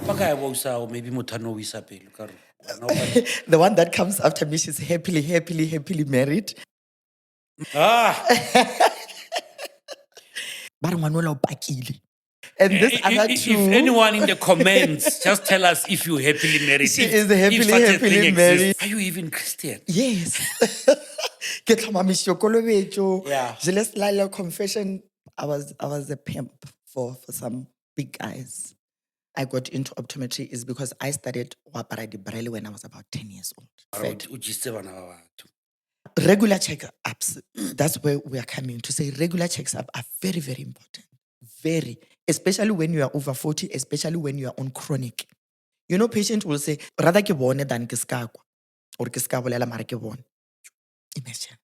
Maybe Mutano is The one that comes after me, she's happily married. Ba re ngwana o pakile. And this other two, If anyone in the comments, just tell us if you're happily married. she if, is if such a happily thing married. exists. Are you even Christian? Yes. Ke tlhomamisa kolobetso. Yeah. Just like confession, I was a pimp for some big guys. I got into optometry is because I studied Wapara di Braille when I was about 10 years old. Fed. Regular checkups, that's where we are coming to say regular checkups are very, very important. Very, especially when you are over 40, especially when you are on chronic. You know, patient will say, rather ke bone than ke ska kwa, or ke ska bolela mara ke bone. Imagine.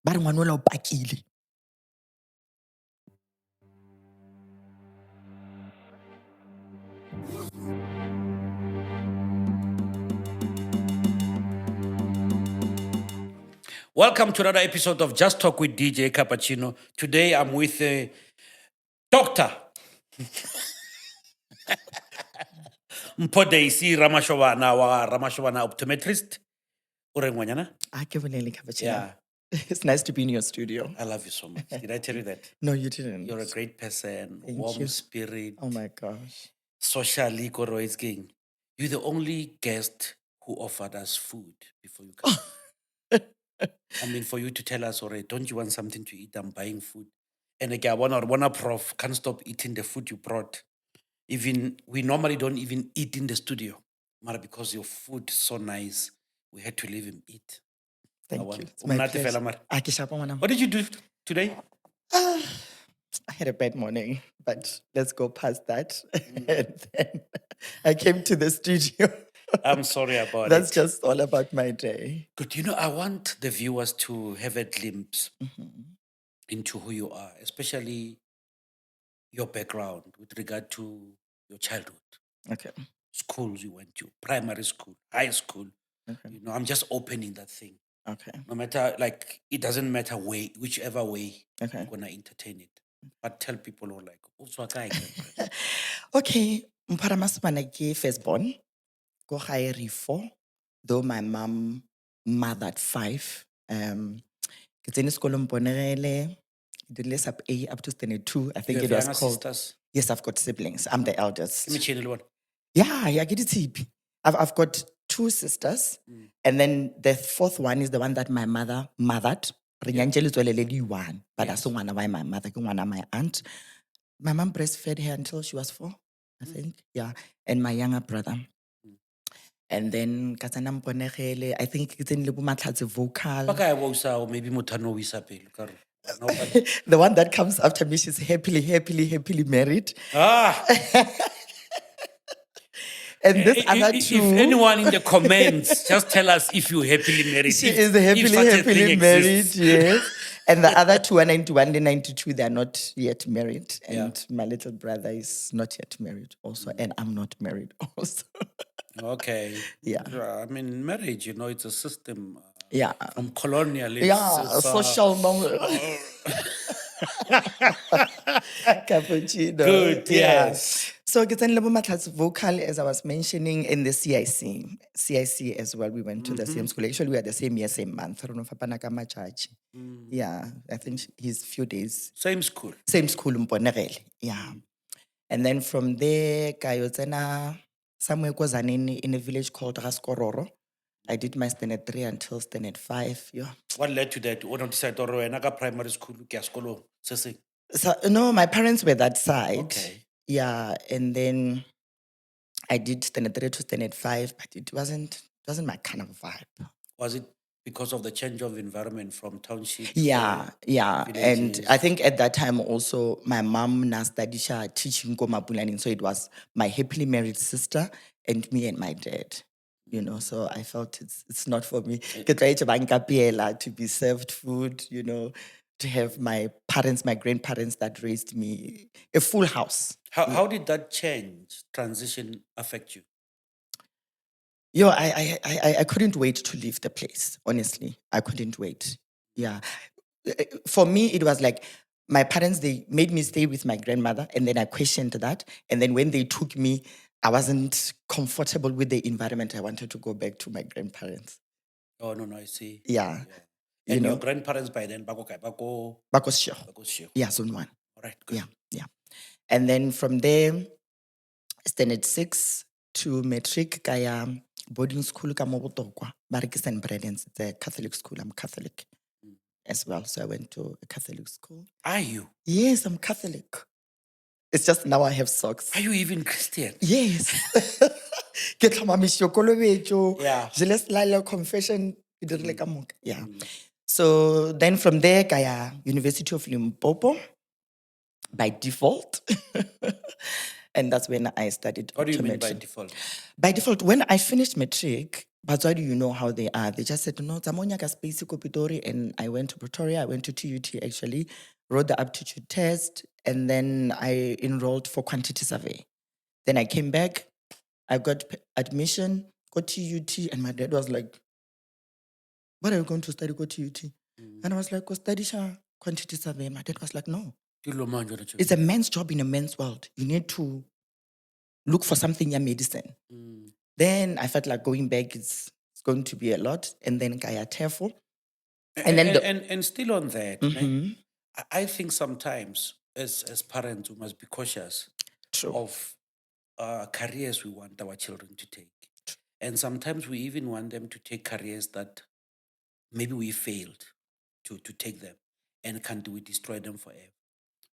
Ba re ngwana ola o pakile. Welcome to another episode of Just Talk with DJ Cappuccino. Today I'm with Dr. Mpodesi Ramasobana Optometrist. Ke bolele Cappuccino. Yeah. It's nice to be in your studio. I love you so much. Did I tell you that? No, you didn't. You're a great person, Thank warm you. spirit. Oh my gosh. Socially, you're the only guest who offered us food before you come. I mean, for you to tell us, already, don't you want something to eat? I'm buying food. And again, one prof can't stop eating the food you brought. Even we normally don't even eat in the studio, Mara, because your food is so nice. We had to leave him eat. Thank you. It's my pleasure. What did you do today? I had a bad morning, but let's go past that. And then I came to the studio. I'm sorry about That's it. just all about my day. Good. You know, I want the viewers to have a glimpse into who you are, especially your background with regard to your childhood. Okay. Schools you went to, primary school, high school. Okay. You know, I'm just opening that thing. Okay. No matter, like, it doesn't matter whichever way Okay. you're gonna entertain it. But tell people who are like, Okay. Ramasobana ke firstborn. Go high Rifo. Though my mom mothered 5. Ke tsene sekolo Mponerele. Did less up A up to standard 2. I think you it have was younger called. sisters? Yes, I've got siblings. I'm the eldest. Give me one. Yeah, get it. I've got 2 sisters, and then the 4th one is the one that my mother mothered. One, but that's one of my mother, one of my aunt. My mom breastfed her until she was 4, I think. Yeah, and my younger brother. And then Katana Mponegele, I think it's in Libumatlat's vocal. Maybe Mutano is The one that comes after me, she's happily married. And this other two. If anyone in the comments, just tell us if you're happily married. She is happily married, yes. And the other 2 are 91 and 92, they're not yet married. And my little brother is not yet married also. And I'm not married also. Okay. Yeah. I mean, marriage, you know, it's a system. Yeah. From colonialism. Yeah, social moment. Cappuccino. Good, yes. So Kitsan Lebumatlat's vocal, as I was mentioning, in the CIC. CIC as well, we went to the same school. Actually, we are the same year, same month. Yeah, I think he's few days. Same school. Same school, Mponerele. Yeah. And then from there, Kayotsena, somewhere in a village called Raskororo. I did my standard 3 until standard 5. Yeah. What led to that? What decided to primary school? So, no, my parents were that side. Okay. Yeah, and then I did standard 3 to standard 5, but it wasn't my kind of vibe. Was it because of the change of environment from township? Yeah. Villages? And I think at that time also my mom studied teaching Komapulanin, so it was my happily married sister and me and my dad. You know, so I felt it's not for me. To be served food, you know, to have my parents, my grandparents that raised me, a full house. How did that transition affect you? Yo, I couldn't wait to leave the place. Honestly, I couldn't wait. Yeah, for me it was like my parents, they made me stay with my grandmother, and then I questioned that, and then when they took me, I wasn't comfortable with the environment. I wanted to go back to my grandparents. Oh, no, I see. Yeah, Yeah. you And your know, grandparents by then, bako Bakosio. Shego. Yeah, zone one. All right, good. Yeah. And then from there, standard 6 to matric, kaya boarding school ka mo Botokwa, Bariki St. Brendan's, the Catholic school. I'm Catholic as well. So I went to a Catholic school. Are you? Yes, I'm Catholic. It's just now I have socks. Are you even Christian? Yes. Ke tlhomamisa kolobetso, Yeah. jele selaelo confession, ke dirile ka moka. Yeah. So then from there, kaya University of Limpopo by default. And that's when I studied What do you mean by optometry. default? By default, when I finished matric, but why do you know how they are? They just said, no, Tamonya space Pitori, and I went to Pretoria, I went to TUT actually, wrote the aptitude test, and then I enrolled for quantity survey. Then I came back, I got admission, got TUT, and my dad was like, what are you going to study? Go TUT. And I was like, go study quantity survey. My dad was like, no. It's a man's job in a man's world. You need to look for something in medicine. Then I felt like going back is going to be a lot. And then Kaya Tefo. And then and still on that, ne, I think sometimes as parents we must be cautious True. of careers we want our children to take. And sometimes we even want them to take careers that maybe we failed to take them. And can't we destroy them forever?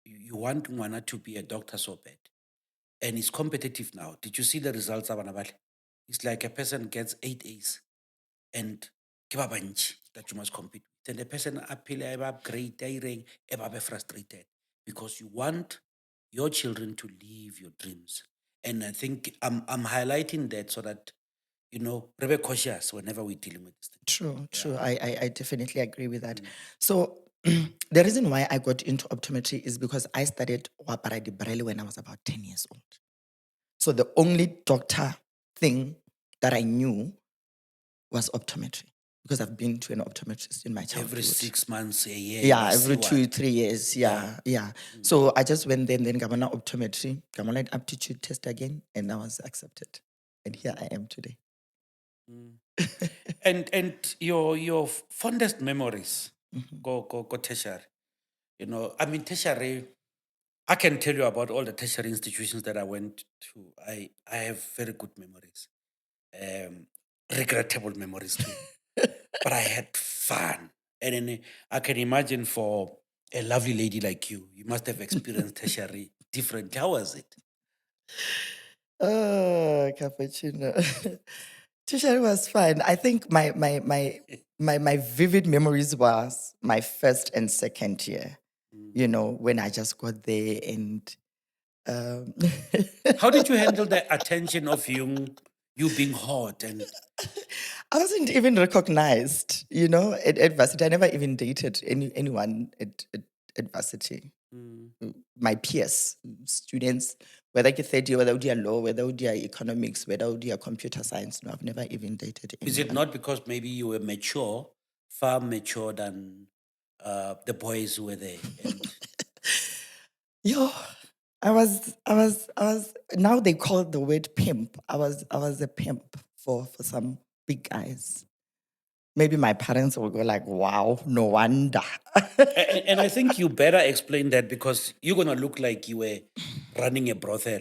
You want Mwana to be a doctor so bad. And it's competitive now. Did you see the results of Anabali? It's like a person gets 8 A's and ke ba bantši that you must compete with. Then the person appeal upgrade, be frustrated because you want your children to live your dreams. And I think I'm highlighting that so that we be cautious whenever we're dealing with this thing. True. I definitely agree with that. So the reason why I got into optometry is because I studied Waparadi Braille when I was about 10 years old. So the only doctor thing that I knew was optometry because I've been to an optometrist in my childhood. Every 6 months, a year. Yeah, every 2-3 years. Yeah. So I just went there and then got an optometry, got an aptitude test again, and I was accepted. And here I am today. And your fondest memories go tertiary. I mean tertiary. I can tell you about all the tertiary institutions that I went to. I have very good memories, regrettable memories too. But I had fun, and then I can imagine for a lovely lady like you must have experienced tertiary differently. How was it? Oh, cappuccino. Tertiary was fun. I think my vivid memories was my first and second year. When I just got there and How did you handle the attention of you being hot and I wasn't even recognized, at varsity. I never even dated anyone at varsity. My peers, students, whether it's third year, whether it's law, whether it's economics, whether it's computer science, no, I've never even dated anyone. Is it not because maybe you were mature, far mature than the boys who were there? And Yo, I was. Now they call the word pimp. I was a pimp for some big guys. Maybe my parents will go like, "Wow, no wonder." and I think you better explain that because you're gonna look like you were running a brothel.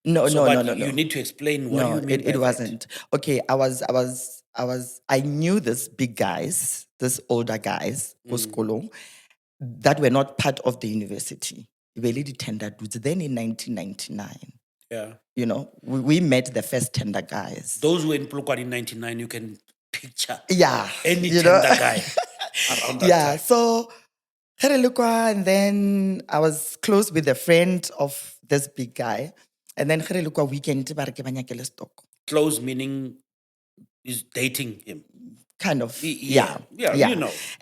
No. You need to explain what No, you mean by it that. wasn't. Okay, I knew these big guys, these older guys, Koskolo, that were not part of the university. Really the tender dudes. Then in 1999, Yeah. we met the first tender guys. Those who were in Polokwane in 99, you can picture any you tender guy around that time. So and then I was close with a friend of this big guy. And then weekend ba re ke ba nyakele stock. Close meaning is dating him. Kind of. Yeah.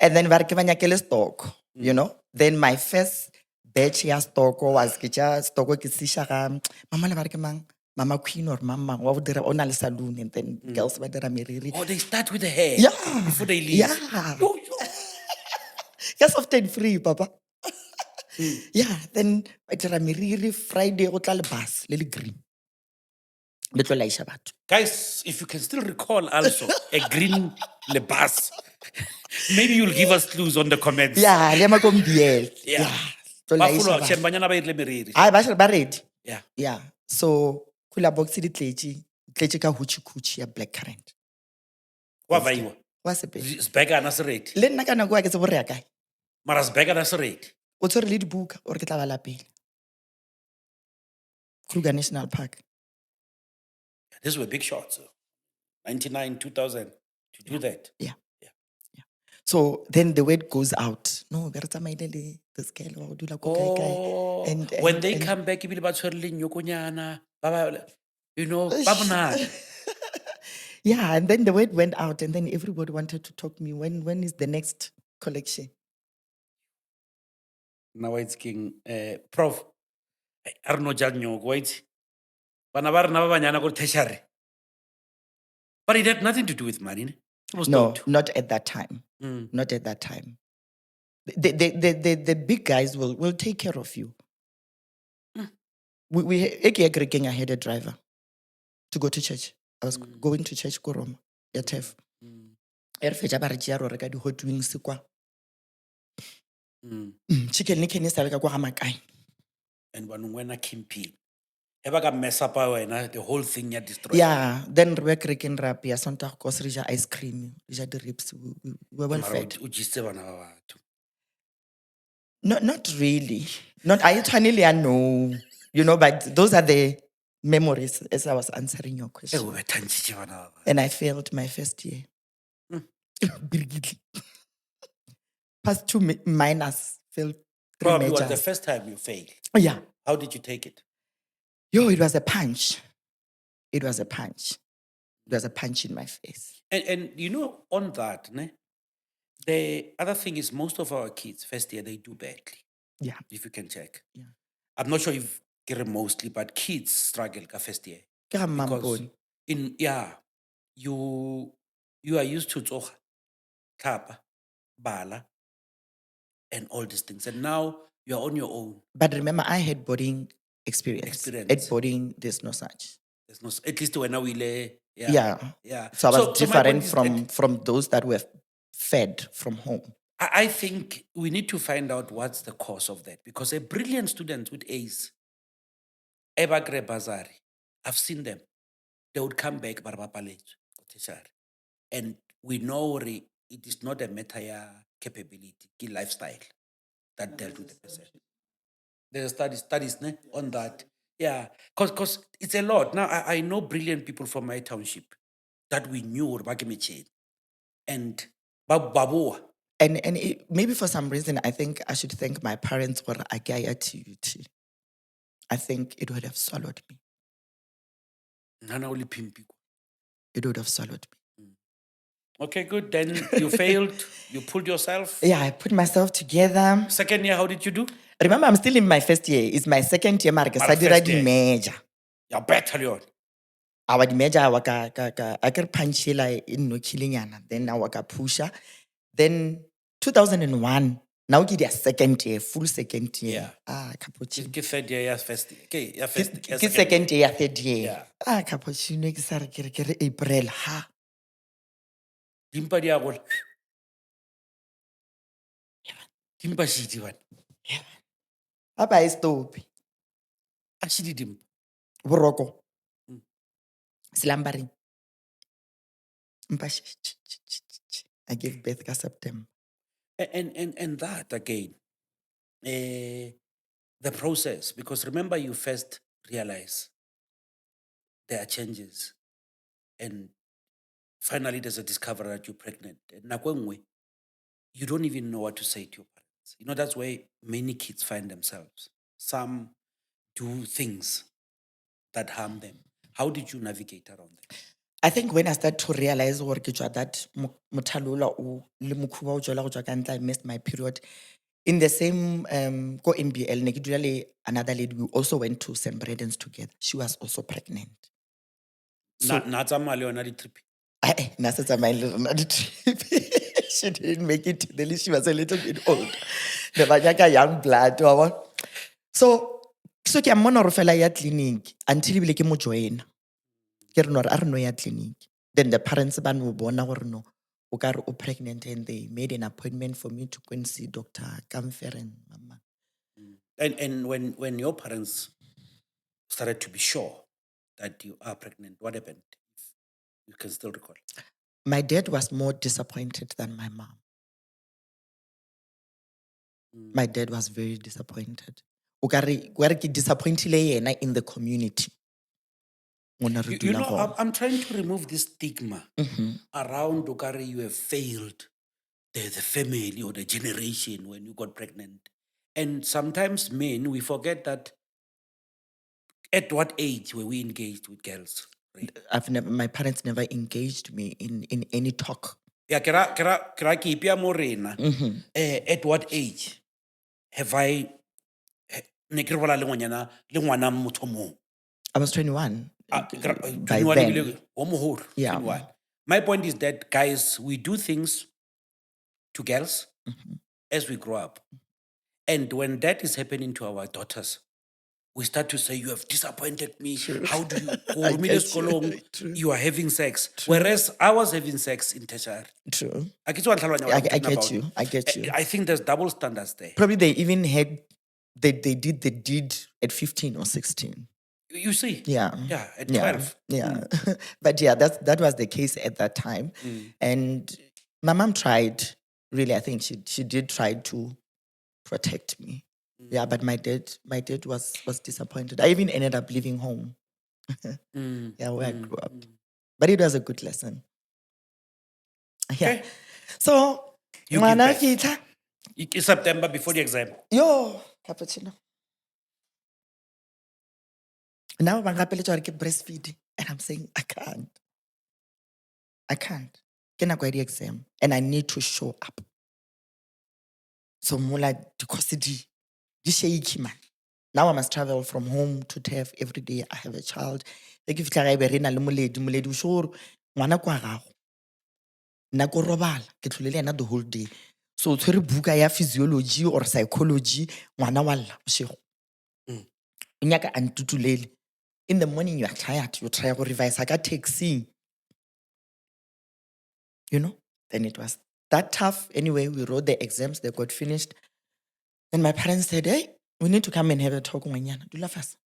And then ba re ke ba nyakele stock, Then my first batch ya stock was ke tja stock ke sisha ga mama le ba re ke mang? Mama Queen or Mama wa dira ona le saloon and then girls ba dira meriri. Oh, they start with the hair before they leave. Yeah. Just often free, Papa. Yeah, then ba dira meriri Friday go tla le bus le le green. Be tlo laisha batho. Guys, if you can still recall also a green lebus, maybe you'll give us clues on the comments. Yeah, le makombiel. Yeah. Yeah. Tlo Ba laisha follow batho. banyana ba irile meriri. Ai ba ready. Yeah. Yeah. So cooler box di tletse ka hoochie coochie ya blackcurrant. Wa vaiwa. Wa sepe. Sbega na se ready. Le nna ka nako a ke tse bo re ya kae. Mara sbega na se ready. O tshwere le dibuka or ke tla ba lapile. Kruger National Park. These were big shots. 99, 2000 to do that. Yeah. So then the word goes out. No, be re tsamaile le this girl wa go dula ko kae kae. Oh, And when they come back, ebile ba tshwere le nyokonyana, you know, ba monate. Yeah, and then the word went out, and then everybody wanted to talk to me. When is the next collection? Now it's king, Prof. I don't know judge nyoko, wait. Bana ba rena ba banyana ko tertiary. But it had nothing to do with money. Ne? It was No, not. not at that time. Not at that time. The big guys will take care of you. I had a driver to go to church. I was going to church ko Roma, ya Tef. E re fetša ba re tšea ro reka di-hot wings kwa. Chicken le kene sa le ka kwa ga makae. And when I came in, ever got mess up the whole thing ya destroyed. Yeah, then re be kerekeng re apea Sontaga kos re ja ice cream, re ja di-ribs. We were well Mara fed. o jisitse bana ba batho. Not really. Not I tshwanele ya no. You know, but those are the memories as I was answering your Eh, question. o betantšhitše bana ba batho. And I failed my first year. Past 2 minors, failed 3 Probably was the majors. first time you failed. Yeah. How did you take it? Yo, it was a punch. It was a punch. It was a punch in my face. And you know, on that, ne, the other thing is most of our kids, first year, they do badly. Yeah. If you can check. Yeah. I'm not sure if mostly, but kids struggle ka first year. Ke ga Because Mampone. you are used to tsoga, tlhapa, bala, and all these things. And now you're on your own. But remember, I had boarding experience. At boarding, there's no such. There's no, at least when I will, Yeah. yeah. So I was my point different is from those that were fed from home. I think we need to find out what's the cause of that, because a brilliant student with A's, ever grab bazari, I've seen them. They would come back, tertiary, and we know it is not a matter of capability, ki lifestyle that dealt with the person. There's studies ne, on that. Yeah, because it's a lot. Now I know brilliant people from my township that we knew and baboa. And maybe for some reason, I think I should thank my parents for Agaya TUT. I think it would have swallowed me. Nana only Pimp. It would have swallowed me. Okay, good. Then you failed. You pulled yourself. Yeah, I put myself together. Second year, how did you do? Remember, I'm still in my first year. It's my second year. Mark, I did a major. Yeah, battalion. Our major, I can punch in no killing, then I waka pusher. Then 2001. Now get a second year, full second year. Yeah. Cappuccino. Get third year, first year. Okay, yeah, first year. Get second year, third year. Yeah. Cappuccino, ke April, ha. Dimpa dia gol. Dimpa shiti one. Papa is stop. Actually, dimpa. Boroko. Slambering. I gave birth in September. And that again, the process, because remember you first realize there are changes, and finally there's a discovery that you're pregnant. And you don't even know what to say to your parents. You know, that's where many kids find themselves. Some do things that harm them. How did you navigate around that? I think when I started to realize that I missed my period, in the same go MBL, another lady, we also went to St. Brendan's together. She was also pregnant. So, trip. She didn't make it to the list. She was a little bit old. The Banyaka young blood. So ke a mmona gore fela ya clinic until ebile ke mo joina. Ke re no re a re no ya clinic. Then the parents ba no bona gore no o ka re o pregnant, and they made an appointment for me to go and see Dr. Kamferen, mama. And when your parents started to be sure that you are pregnant, what happened? If you can still recall. My dad was more disappointed than my mom. My dad was very disappointed. O ka re ke disappointile yena in the community. Mona re You dula know, gona. I'm trying to remove this stigma around Okare you have failed the family or the generation when you got pregnant. And sometimes men, we forget that at what age were we engaged with girls? Right? My parents never engaged me in any talk. Yeah, ke ipea mo rena. At what age have I ne ke re bola le ngwana motho o mong? I was 21 by 21 then. ebile o moholo, Yeah. 21. My point is that, guys, we do things to girls as we grow up. And when that is happening to our daughters, we start to say, you have disappointed me. True. How do you go I get you. True. you are having sex? Whereas I was having sex in Tertiary. True. I get what I'm I talking get about. you. I get you. I think there's double standards there. Probably they even had they did the deed at 15 or 16. You see? Yeah. Yeah, at 12. Yeah. But yeah, that was the case at that time. And my mom tried, really, I think she did try to protect me. Yeah, but my dad was disappointed. I even ended up leaving home. Yeah, where I grew up. But it was a good lesson. Yeah. Okay. So You give birth. It's September before the exam. Yo, cappuccino. Now I'm breastfeed, and I'm saying I can't. Can I go the exam? And I need to show up. So more like the custody, the shaky man. Now I must travel from home to TEF every day. I have a child. Like if I be rena le moledi sure ngwana kwa gago. Na go robala ke tlholele ena the whole day. So tshwere buka ya physiology or psychology ngwana wa lla bosigo. Nyaka antutulele. In the morning you are tired, you try to revise ka taxi. You know? Then it was that tough. Anyway, we wrote the exams, they got finished. Then my parents said, hey, we need to come and have a talk. Dula fast.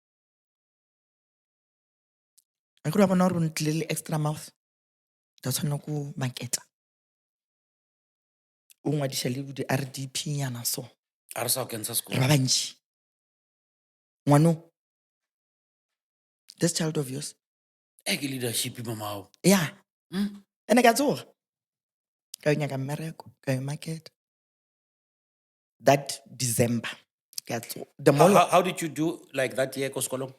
I could have an little extra mouth. That's when I go market. Ungadishali with the RDP and so. Arsa Kansas school. Ravanchi. Wano. This child of yours. Egg leadership, mama. Yeah. And I got so. Going a miracle, going market. That December. How did you do like that year, Koskolong?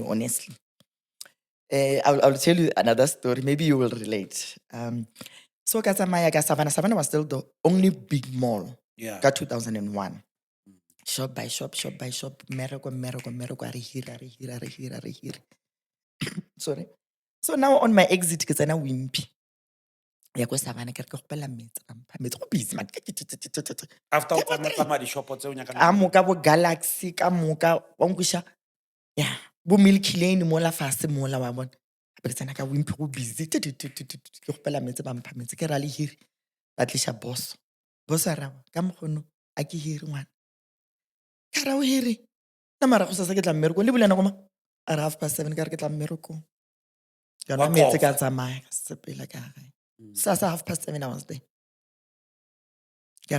Honestly. I'll tell you another story. Maybe you will relate. So Savannah was still the only big mall. Yeah. Got 2001. Shop by shop, miracle, are here. Sorry. So now on my exit, because I know wimpy. Ya go Savannah ke re ke gopela metsi go busy man. After the shop, Amoka bo Galaxy ka moka wa nkusha. Yeah, bo Milky Lane mo la fase mo la wa bona. But tsena ka wimpy go busy. Ke gopela metsi ba mpha metsi ke ra le hiri. Ba tlisha boss. Boss ara ka mogono a ke hiri ngwana. Ka ra o hiri. Na mara go sa ke tla mmereko le bulana go ma. Ara 7:30 ka re ke tla mmereko. Ya no metsi ka tsamaya ka sepela ka gae. Sasa 7:30 I was there.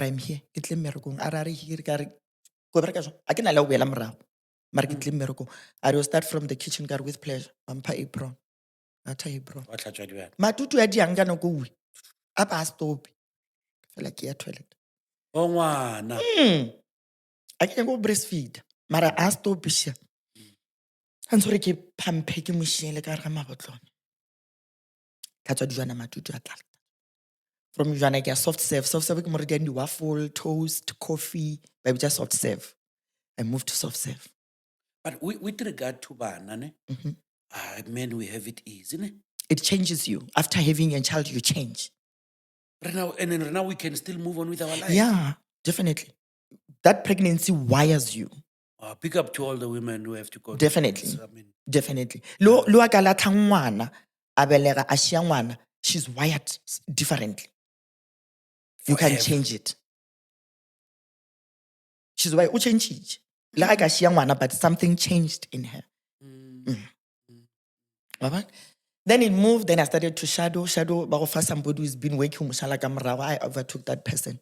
I'm here. Ke tle mmerekong. Ara re hiri ka re go bereka so. A ke na le o bela morago. Mara ke tle mmereko. I will start from the kitchen car with pleasure. Bampa apron. Ata apron. What touch you at? Matutu ya diang kana go uwe. Apa stop. Fela ke ya toilet. Oh, ngwana. I can go breastfeed. Mara a stop sha. Hantsore ke pampe ke moshele ka re mabotlone. Ka tswa dijana matutu a tla. From Jana, I soft serve. Soft serve, more than waffle, toast, coffee, but just soft serve. I moved to soft serve. But with regard to banana, men, we have it easy. Ne? It changes you. After having a child, you change. And now we can still move on with our life. Yeah, definitely. That pregnancy wires you. Pick up to all the women who have to go Definitely. to this. I mean, Definitely. Lo a ka latlha ngwana, a belega, a shia ngwana, she's wired differently. You can forever. change it. She's wired, o change. Le ga ka shia ngwana, but something changed in her. Wabona? Then it moved, then I started to shadow, ba go fa somebody who's been working moshala ka morago. I overtook that person.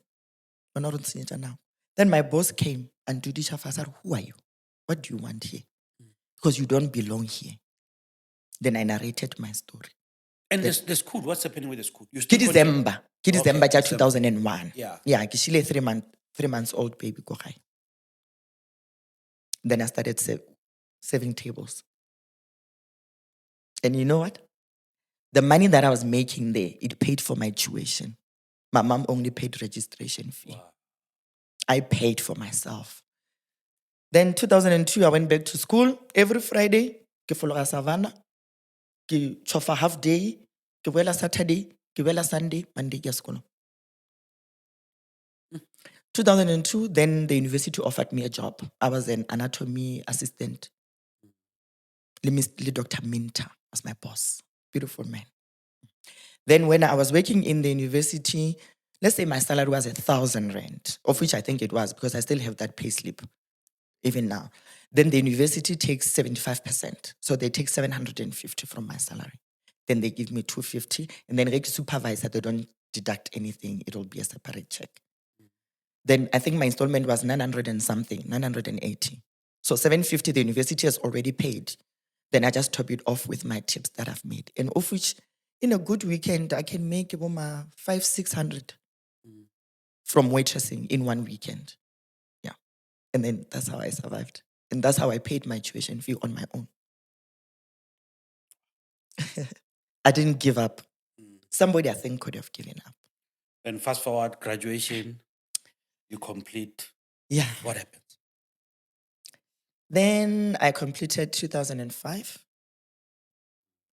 We're not on teenager now. Then my boss came and do this. I said, who are you? What do you want here? Because you don't belong here. Then I narrated my story. And the school, what's happening with the school? You Ke still December. Ke December ja December. 2001. Yeah. Yeah, ke shile 3 months old baby ko gae. Then I started serving tables. And you know what? The money that I was making there, it paid for my tuition. My mom only paid registration fee. Wow. I paid for myself. Then 2002, I went back to school. Every Friday, ke fologa Savannah. Ke chofa half day. Ke boela Saturday. Ke boela Sunday. Monday ke ya sekolo. 2002, then the university offered me a job. I was an anatomy assistant. Dr. Minta was my boss. Beautiful man. Then when I was working in the university, let's say my salary was 1,000 rand, of which I think it was because I still have that pay slip even now. Then the university takes 75%. So they take 750 from my salary. Then they give me 250. And then Reg supervisor, they don't deduct anything. It'll be a separate check. Then I think my installment was 900 and something, 980. So 750, the university has already paid. Then I just top it off with my tips that I've made. And of which, in a good weekend, I can make about 500-600 from waitressing in one weekend. Yeah. And then that's how I survived. And that's how I paid my tuition fee on my own. I didn't give up. Somebody, I think, could have given up. And fast forward, graduation, you complete. Yeah. What happened? Then I completed 2005,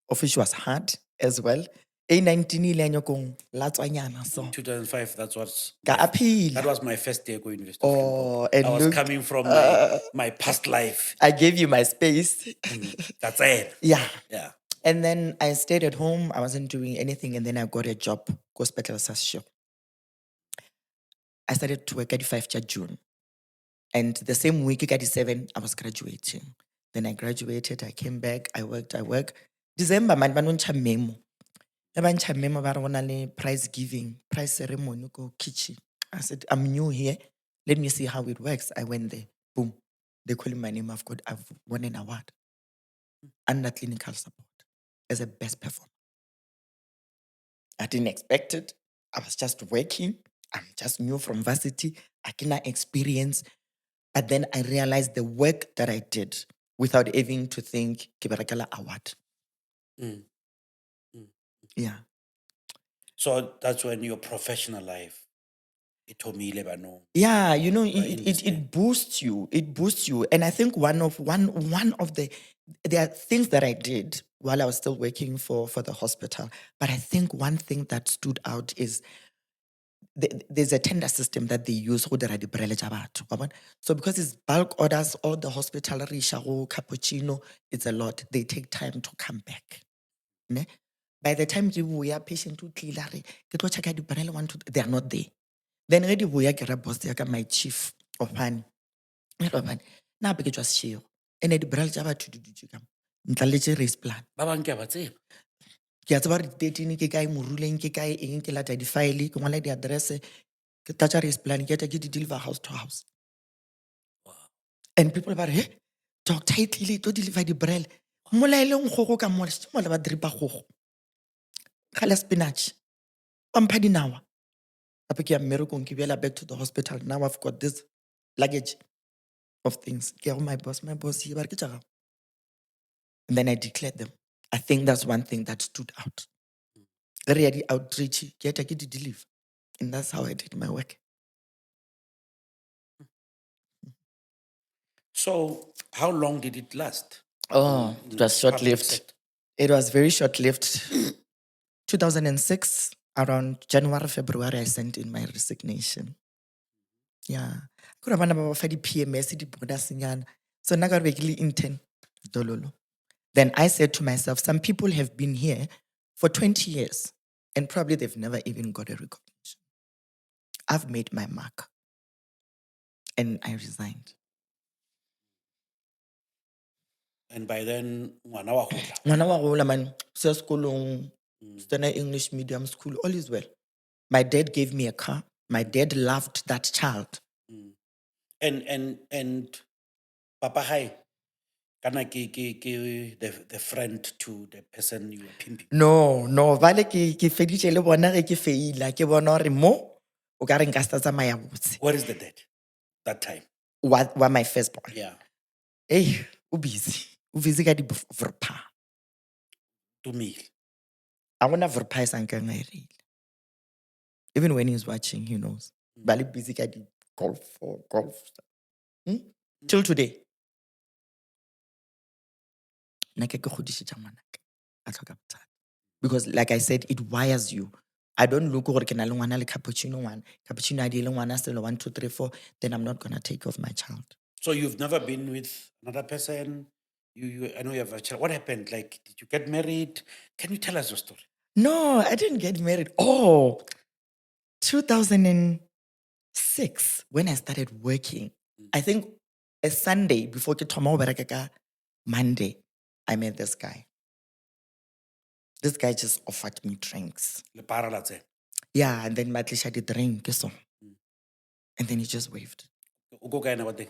of which was hard as well. A19 ile ya nyokong la tswanyana, so 2005, ka aphila. that was my first day going to University Oh, of Limpopo. and I was look, coming from my past life. I gave you my space. That's it. Yeah. Yeah. And then I stayed at home. I wasn't doing anything. And then I got a job, hospital shop. I started to work at 5 June. And the same week, at 7, I was graduating. Then I graduated. I came back. I worked. December, man, banoncha memo. Bancha memo baronale prize giving, prize ceremony, go kitchen. I said, I'm new here. Let me see how it works. I went there. Boom. They call my name. I've won an award under clinical support as a best performer. I didn't expect it. I was just working. I'm just new from varsity. I cannot experience. But then I realized the work that I did without even to think, Kibarakala award. Yeah. So that's when your professional life, it told me Lebanon. Yeah, you know, it boosts you. It boosts you. And I think one of the there are things that I did while I was still working for the hospital. But I think one thing that stood out is there's a tender system that they use. So because it's bulk orders, all the hospital, cappuccino, it's a lot. They take time to come back. Ne? By the time we are patient to clear, they are not there. Then ready we are boss my chief of pan. Now because was share. And the bral java to do the race plan. Ke a tseba re 13 ke kae moruleng ke kae eng ke lata di-file ke ngwala di-address ke tlatsa race plan ke eta ke di-deliver house to house. And people ba re, hey, doctor e tlile to deliver di-brel molaeleng gogo ka mola se mola ba dripa gogo gala spinach ba mpha dinawa gape ke ya mmerekong ke beela back to the hospital. Now I've got this luggage of things. Ke ya go my boss ye ba re ke tša gago. And then I declared them. I think that's one thing that stood out. Re outreach ke eta ke di-deliver. And that's how I did my work. So how long did it last? Oh, it was short-lived. It was very short-lived. 2006, around January, February, I sent in my resignation. Yeah. Could have been about PMS, the bonus. So nagarvekili intern dololo. Then I said to myself, some people have been here for 20 years and probably they've never even got a recognition. I've made my mark. And I resigned. And by then, ngwana wa gola. Ngwana wa gola man, se sekolong, Stena English medium school, all is well. My dad gave me a car. My dad loved that child. And Papa Hai, kana ke the friend to the person you were pimping. No, vale ke feditse le bona ge ke feila ke bona hore mo o ka re nka sta tsamaya botse. Where is the dad that time? Wa my firstborn. Yeah. Hey, o busy. O busy ka di vrpa. To me. I wanna vrpa is nkang I real. Even when he's watching, he knows. Bali busy ka di golf or golf. Till today. Because like I said, it wires you. I don't look over cappuccino one, cappuccino ideal one, 1, 2, 3, 4, then I'm not gonna take off my child. So you've never been with another person? I know you have a child. What happened? Like, did you get married? Can you tell us your story? No, I didn't get married. Oh, 2006, when I started working, I think a Sunday before Monday, I met this guy. This guy just offered me drinks. Le paralatse. Yeah, and then Matlisha did drink. So. And then he just waved. Ugo kaena wa teng?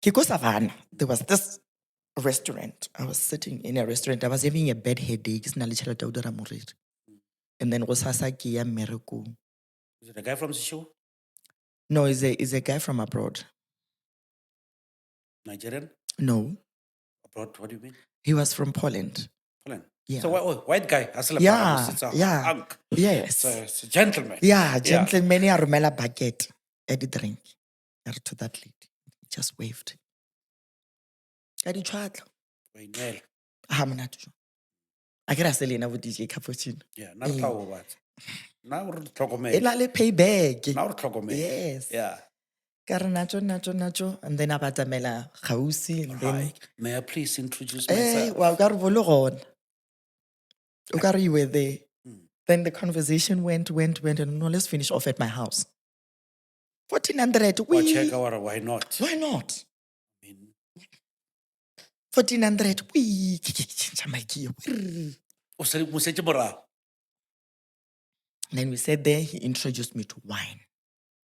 Kiko Savannah, there was this restaurant. I was sitting in a restaurant. I was having a bad headache. And then Rosasa Kia Miracle. Is it a guy from the show? No, he's a guy from abroad. Nigerian? No. Abroad, what do you mean? He was from Poland. Poland. Yeah. So white guy. Yeah. It's a Yeah. hunk. Yes. It's a gentleman. Yeah, gentleman. I rumela bucket at the drink. To that lady. Just waved. I did try. I get a Selena with DJ Cappuccino. Yeah, now what? Now we're talking payback. Now we're talking. Yes. Yeah. Nacho. And then abatamela Hausi and then. Hi. May I please introduce myself? Well, you were there. Then the conversation went, and no, let's finish off at my house. 1400. Why not? Why not? 1400. Then we sat there, he introduced me to wine.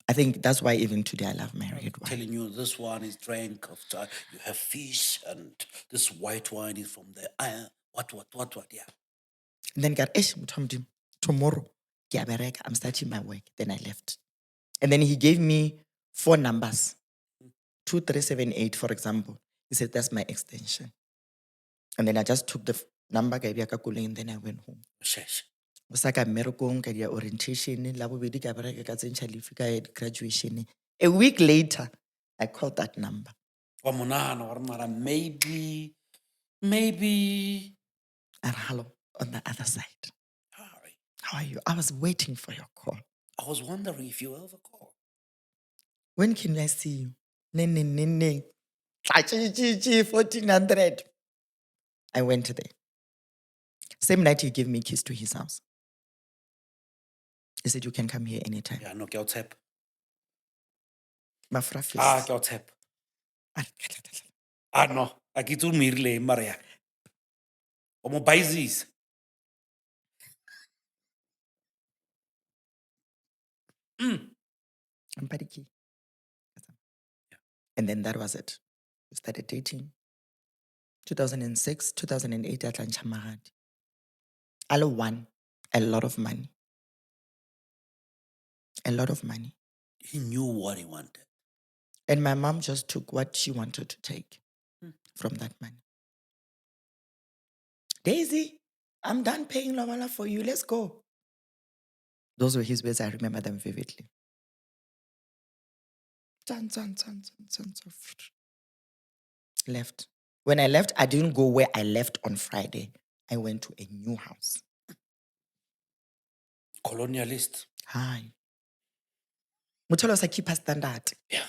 I think that's why even today I love my red wine. Telling you this one is drank of you have fish and this white wine is from the what, yeah. And then got tomorrow, I'm starting my work. Then I left. And then he gave me 4 numbers. 2378, for example. He said, that's my extension. And then I just took the number, and then I went home. Osaka Merokong, orientation, graduation. A week later, I called that number. Maybe. And hello, on the other side. How are you? I was waiting for your call. I was wondering if you will ever call. When can I see you? 1400. I went there. Same night he gave me keys to his house. He said, you can come here anytime. Yeah, no, get tap. Get tap. No. I get to Mirle, Maria. Omo Baizis. And then that was it. We started dating. 2006, 2008, Atlanta Maradi. Alo won a lot of money. A lot of money. He knew what he wanted. And my mom just took what she wanted to take from that money. Daisy, I'm done paying Lovala for you. Let's go. Those were his words. I remember them vividly. Left. When I left, I didn't go where I left on Friday. I went to a new house. Colonialist. Hi. Mutolo sa keep a standard. Yeah.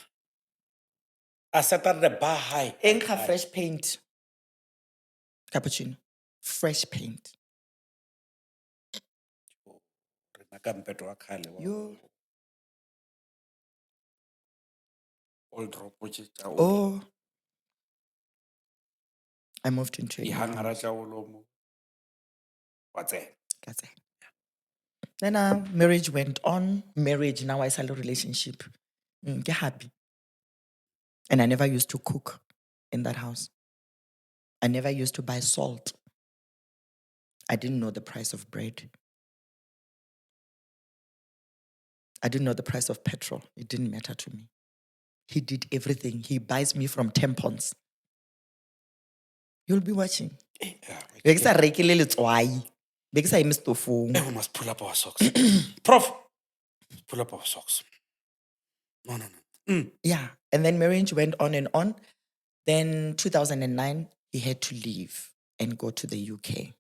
I started the bar high. Enka fresh paint. Cappuccino. Fresh paint. Rena ka mpeto wa khale wa Yo. old ropoche tša old. Oh. I moved into a new Dihangara house. tša olomo. Wa tsena. That's it. Then marriage went on. Marriage, now I started a relationship. Get happy. And I never used to cook in that house. I never used to buy salt. I didn't know the price of bread. I didn't know the price of petrol. It didn't matter to me. He did everything. He buys me from tampons. You'll be watching. We must pull up our socks. Prof, pull up our socks. No. Yeah. And then marriage went on and on. Then 2009, he had to leave and go to the UK.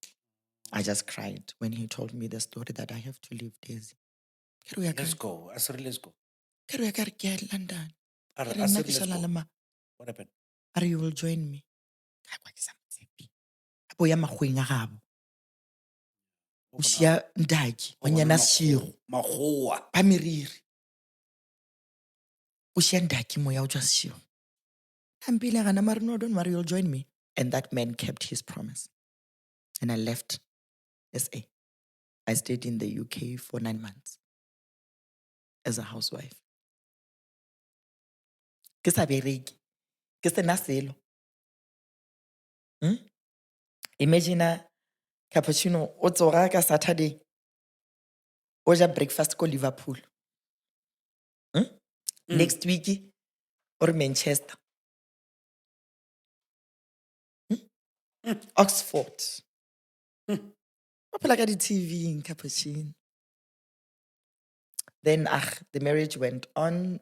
I just cried when he told me the story that I have to leave Daisy. Let's go. Asri, let's go. London. Asri, let's go. What happened? Are you will join me? Boya magweng a gabo. O sia ndaki, wa nyana Sego, Makgowa. ba meriri. O sia ndaki moya o tswa Sego. Ampile gana mare no, don't worry, you'll join me. And that man kept his promise. And I left SA. I stayed in the UK for 9 months as a housewife. Ke sa bereke, ke sena selo. Imagine cappuccino o tsoga ka Saturday. O ja breakfast ko Liverpool. Next week or Manchester. Oxford. Like at the TV in cappuccino. Then the marriage went on.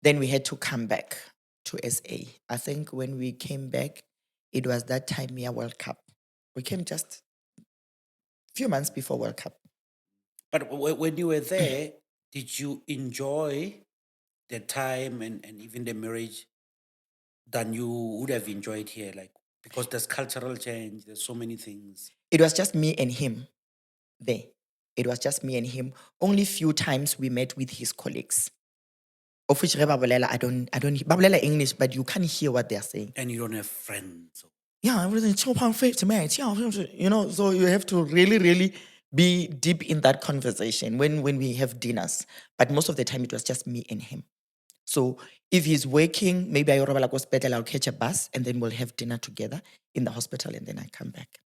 Then we had to come back to SA. I think when we came back, it was that time World Cup. We came just a few months before World Cup. But when you were there, did you enjoy the time and even the marriage than you would have enjoyed here? Like, because there's cultural change, there's so many things. It was just me and him there. It was just me and him. Only few times we met with his colleagues. Of which I don't babolela English, but you can't hear what they're saying. And you don't have friends. Yeah, everything you know, so you have to really, really be deep in that conversation when we have dinners. But most of the time it was just me and him. So if he's working, maybe I'll go hospital, I'll catch a bus, and then we'll have dinner together in the hospital, and then I come back.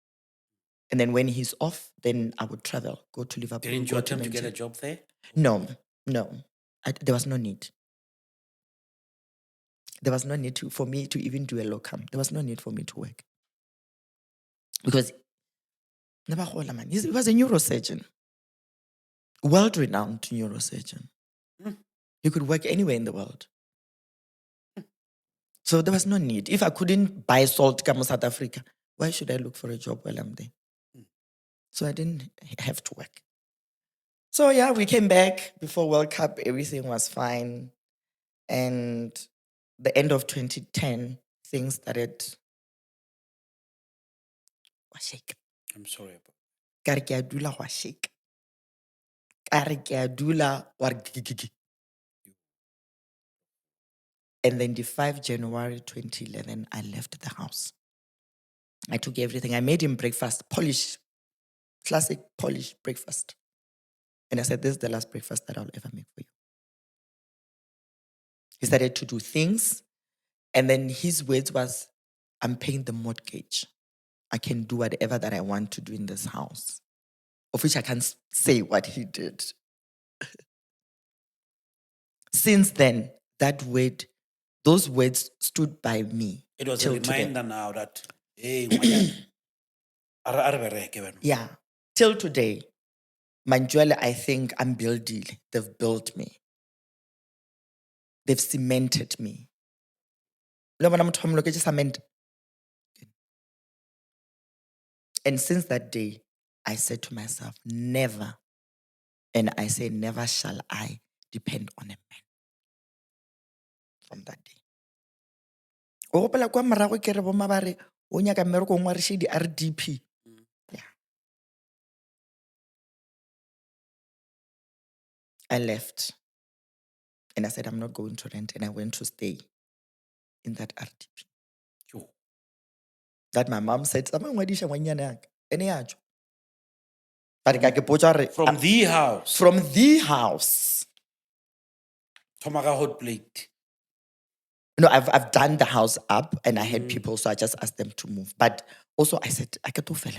And then when he's off, then I would travel, go to Liverpool. Didn't you attempt to get a job there? No. There was no need. There was no need for me to even do a locum. There was no need for me to work. Because he was a neurosurgeon. World-renowned neurosurgeon. He could work anywhere in the world. So there was no need. If I couldn't buy salt come South Africa, why should I look for a job while I'm there? So I didn't have to work. So yeah, we came back before World Cup. Everything was fine. And the end of 2010, things started. Shake. I'm sorry about Shake. And then the 5 January 2011, I left the house. I took everything. I made him breakfast, Polish, classic Polish breakfast. And I said, this is the last breakfast that I'll ever make for you. He started to do things. And then his words was, I'm paying the mortgage. I can do whatever that I want to do in this house. Of which I can't say what he did. Since then, those words stood by me. it. Was a till reminder today. now that, hey, Yeah. Till today, Manjuele, I think I'm building. They've built me. They've cemented me. And since that day, I said to myself, never, and I say never shall I depend on a man. From that day. o gopola kwa morago ke re bomma ba re o nyaka mmereko o ngwarishe di-RDP. Yeah. I left and I said I'm not going to rent, and I went to stay in that RDP. Yo. That my mom said sama ngwadisha ngwanyana yaka ene ya tjho. But ka ke potsa re From the house. from the house. Thoma ka hot plate. No, I've done the house up and I had people, so I just asked them to move. But also I said, I can't feel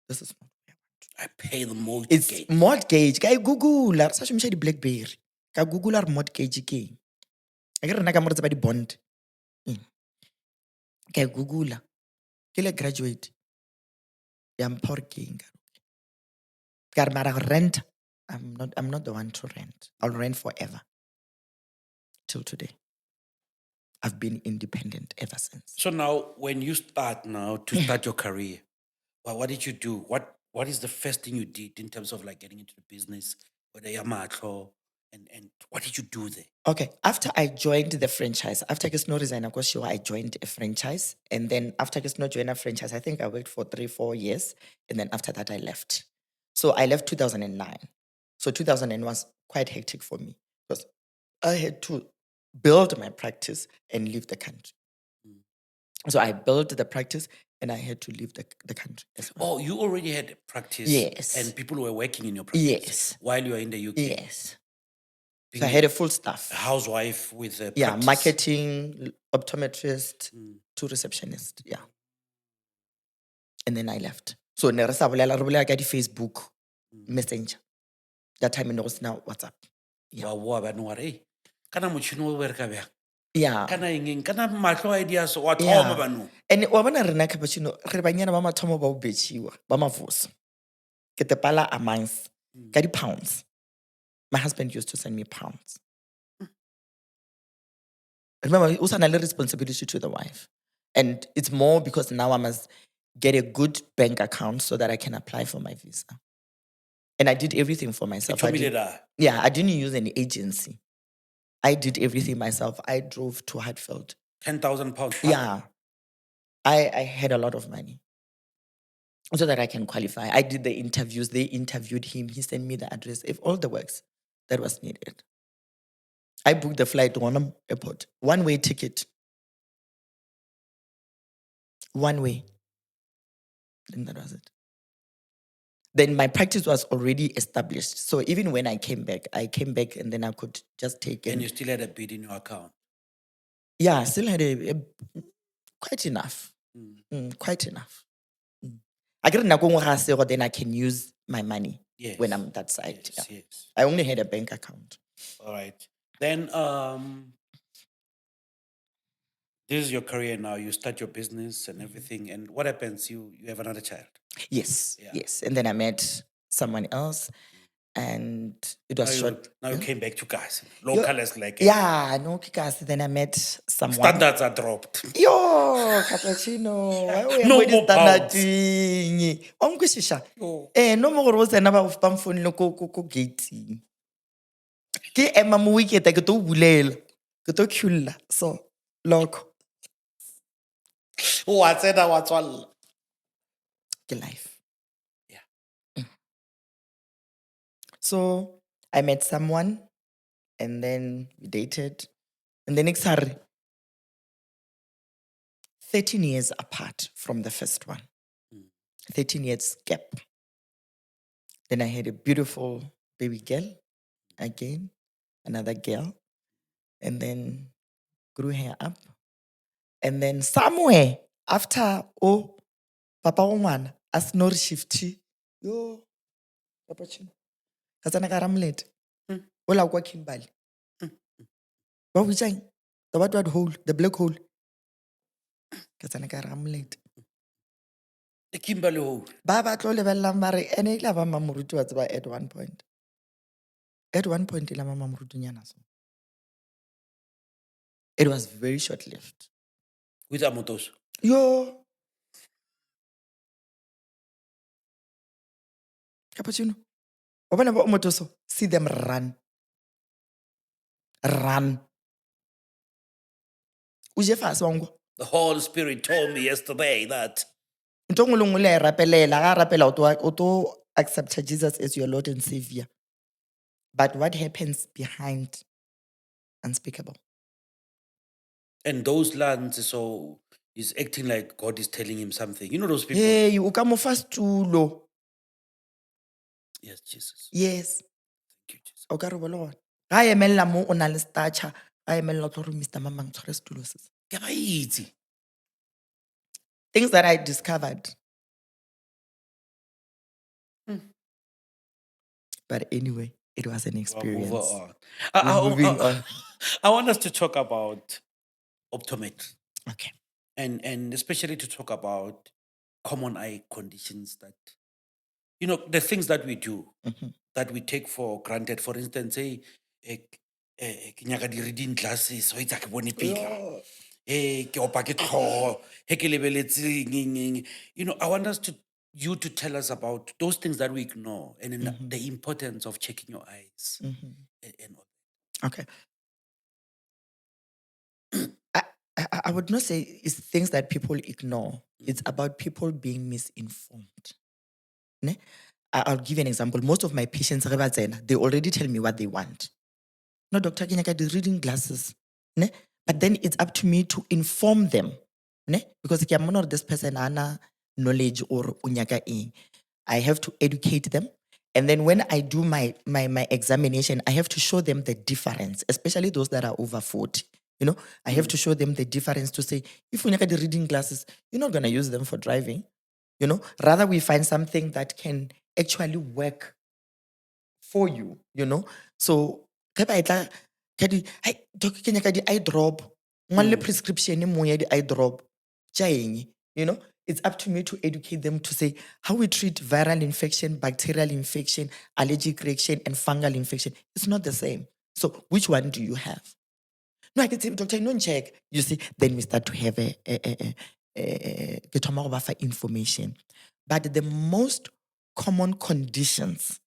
this is not fair. I pay the mortgage. It's mortgage. Ka Google, sa shumisha di BlackBerry. Ka Google ar mortgage ke. I get rena ka mo re tseba di bond. Ka Google. Ke le graduate. Ya mpha ke eng. Ka re mara rent. I'm not the one to rent. I'll rent forever. Till today. I've been independent ever since. So now, when you start now to start your career, well, what did you do? What is the first thing you did in terms of like getting into the business, whether you're matlo, and what did you do there? Okay, after I joined the franchise, after I no resign, of course, sure, I joined a franchise. And then after I no join a franchise, I think I worked for 3-4 years. And then after that, I left. So I left 2009. So 2009 was quite hectic for me because I had to build my practice and leave the country. So I built the practice and I had to leave the country as well. Oh, you already had practice. Yes. And people were working in your practice. Yes. While you were in the UK. Yes. So I had a full staff. A housewife with a practice. Yeah, marketing, optometrist, 2 receptionists. Yeah. And then I left. So ne re sa bolela re bolela ka di Facebook Messenger. That time it was now WhatsApp. Yeah. Wa ba no ware. Kana motšhini o bereka bjang? Yeah. Kana eng kana mahlo ideas wa thoma Yeah. bano. And wa bona rena cappuccino re banyana ba mathomo ba o betšiwa ba mavoso. Ke te pala a month ka di pounds. My husband used to send me pounds. Remember, also another responsibility to the wife. And it's more because now I must get a good bank account so that I can apply for my visa. And I did everything for myself. I didn't use any agency. I did everything myself. I drove to Hartfield. 10,000 pounds. Yeah. I had a lot of money so that I can qualify. I did the interviews. They interviewed him. He sent me the address. If all the works that was needed. I booked the flight to Onam Airport. One-way ticket. One way. Then that was it. Then my practice was already established. So even when I came back and then I could just take it. And you still had a bid in your account? Yeah, I still had a quite enough. Quite enough. I get then I can use my money when I'm that side. Yes, yeah. yes. I only had a bank account. All right. Then this is your career now. You start your business and everything. And what happens? You have another child. Yes, Yeah. yes. And then I met someone else. And it was short. Now you came back to guys. Local as like. Yeah, no kikas. Then I met someone. Standards are dropped. Yo, cappuccino. No more pounds. No more rose and about phone loco gate. Ke ema mo weekend ke to bulela. Ke to kula. So, loco. What's all? Ke life. Yeah. So, I met someone and then we dated. And the next 13 years apart from the first one. 13 years gap. Then I had a beautiful baby girl again, another girl, and then grew her up. And then somewhere after, Papa Oman, as no shifty, yo, Papa Chin, Kazana Karamlet, Ola working bali. What we saying? The what hole, the black hole. Kazana Karamlet. The Kimberley hole. Baba told level mare and it lava mamurutu at one point. At one point, it was very short-lived. With Amotos. Yo. Cappuccino. Open about Motoso. See them run. Run. Uje fast wango. The Holy Spirit told me yesterday that. ntho nngwe le nngwe le a e rapelela ga a rapela o tlo accepta Jesus as your Lord and Savior, but what happens behind, unspeakable. And those lands, so he's acting like God is telling him something. You know those people? Hey, o ka mo fa setulo. Yes, Jesus. Yes, Thank you, Jesus. o ka re bole gone ga a emelela mo o na le stature, ga a emelela o tlo re Mr. Mamang tshware setulo se. Ke ba itse. Things that I discovered. But anyway, it was an We'll experience. move on. We're moving on. I want us to talk about optometry, Okay. and especially to talk about common eye conditions that, the things that we do Mhm. that we take for granted. For instance, say, ke nyaka di-reading glasses, so itse ha ke bone pila. Ke opa ke tlhogo, he ke lebeletse eng. I want you to tell us about those things that we ignore, and then the importance of checking your eyes. And all. Okay. I would not say it's things that people ignore. It's about people being misinformed. Ne? I'll give you an example. Most of my patients, they already tell me what they want. No, doctor, can I the reading glasses? Ne? But then it's up to me to inform them. Ne? Because I'm not this person, ana knowledge or unyaka ing. I have to educate them. And then when I do my examination, I have to show them the difference, especially those that are over 40. I have to show them the difference to say, if we the reading glasses, you're not going to use them for driving. Rather we find something that can actually work for you, So, ge ba e tla ka di, "Hai, doc, ke nyaka di-eye drop. Ngwalle prescription mo ya di-eye drop." Tja eng, It's up to me to educate them to say how we treat viral infection, bacterial infection, allergic reaction, and fungal infection. It's not the same. So, which one do you have? No, I can say, doctor, don't check. You see, then we start to have ke thoma go ba fa information. But the most common conditions,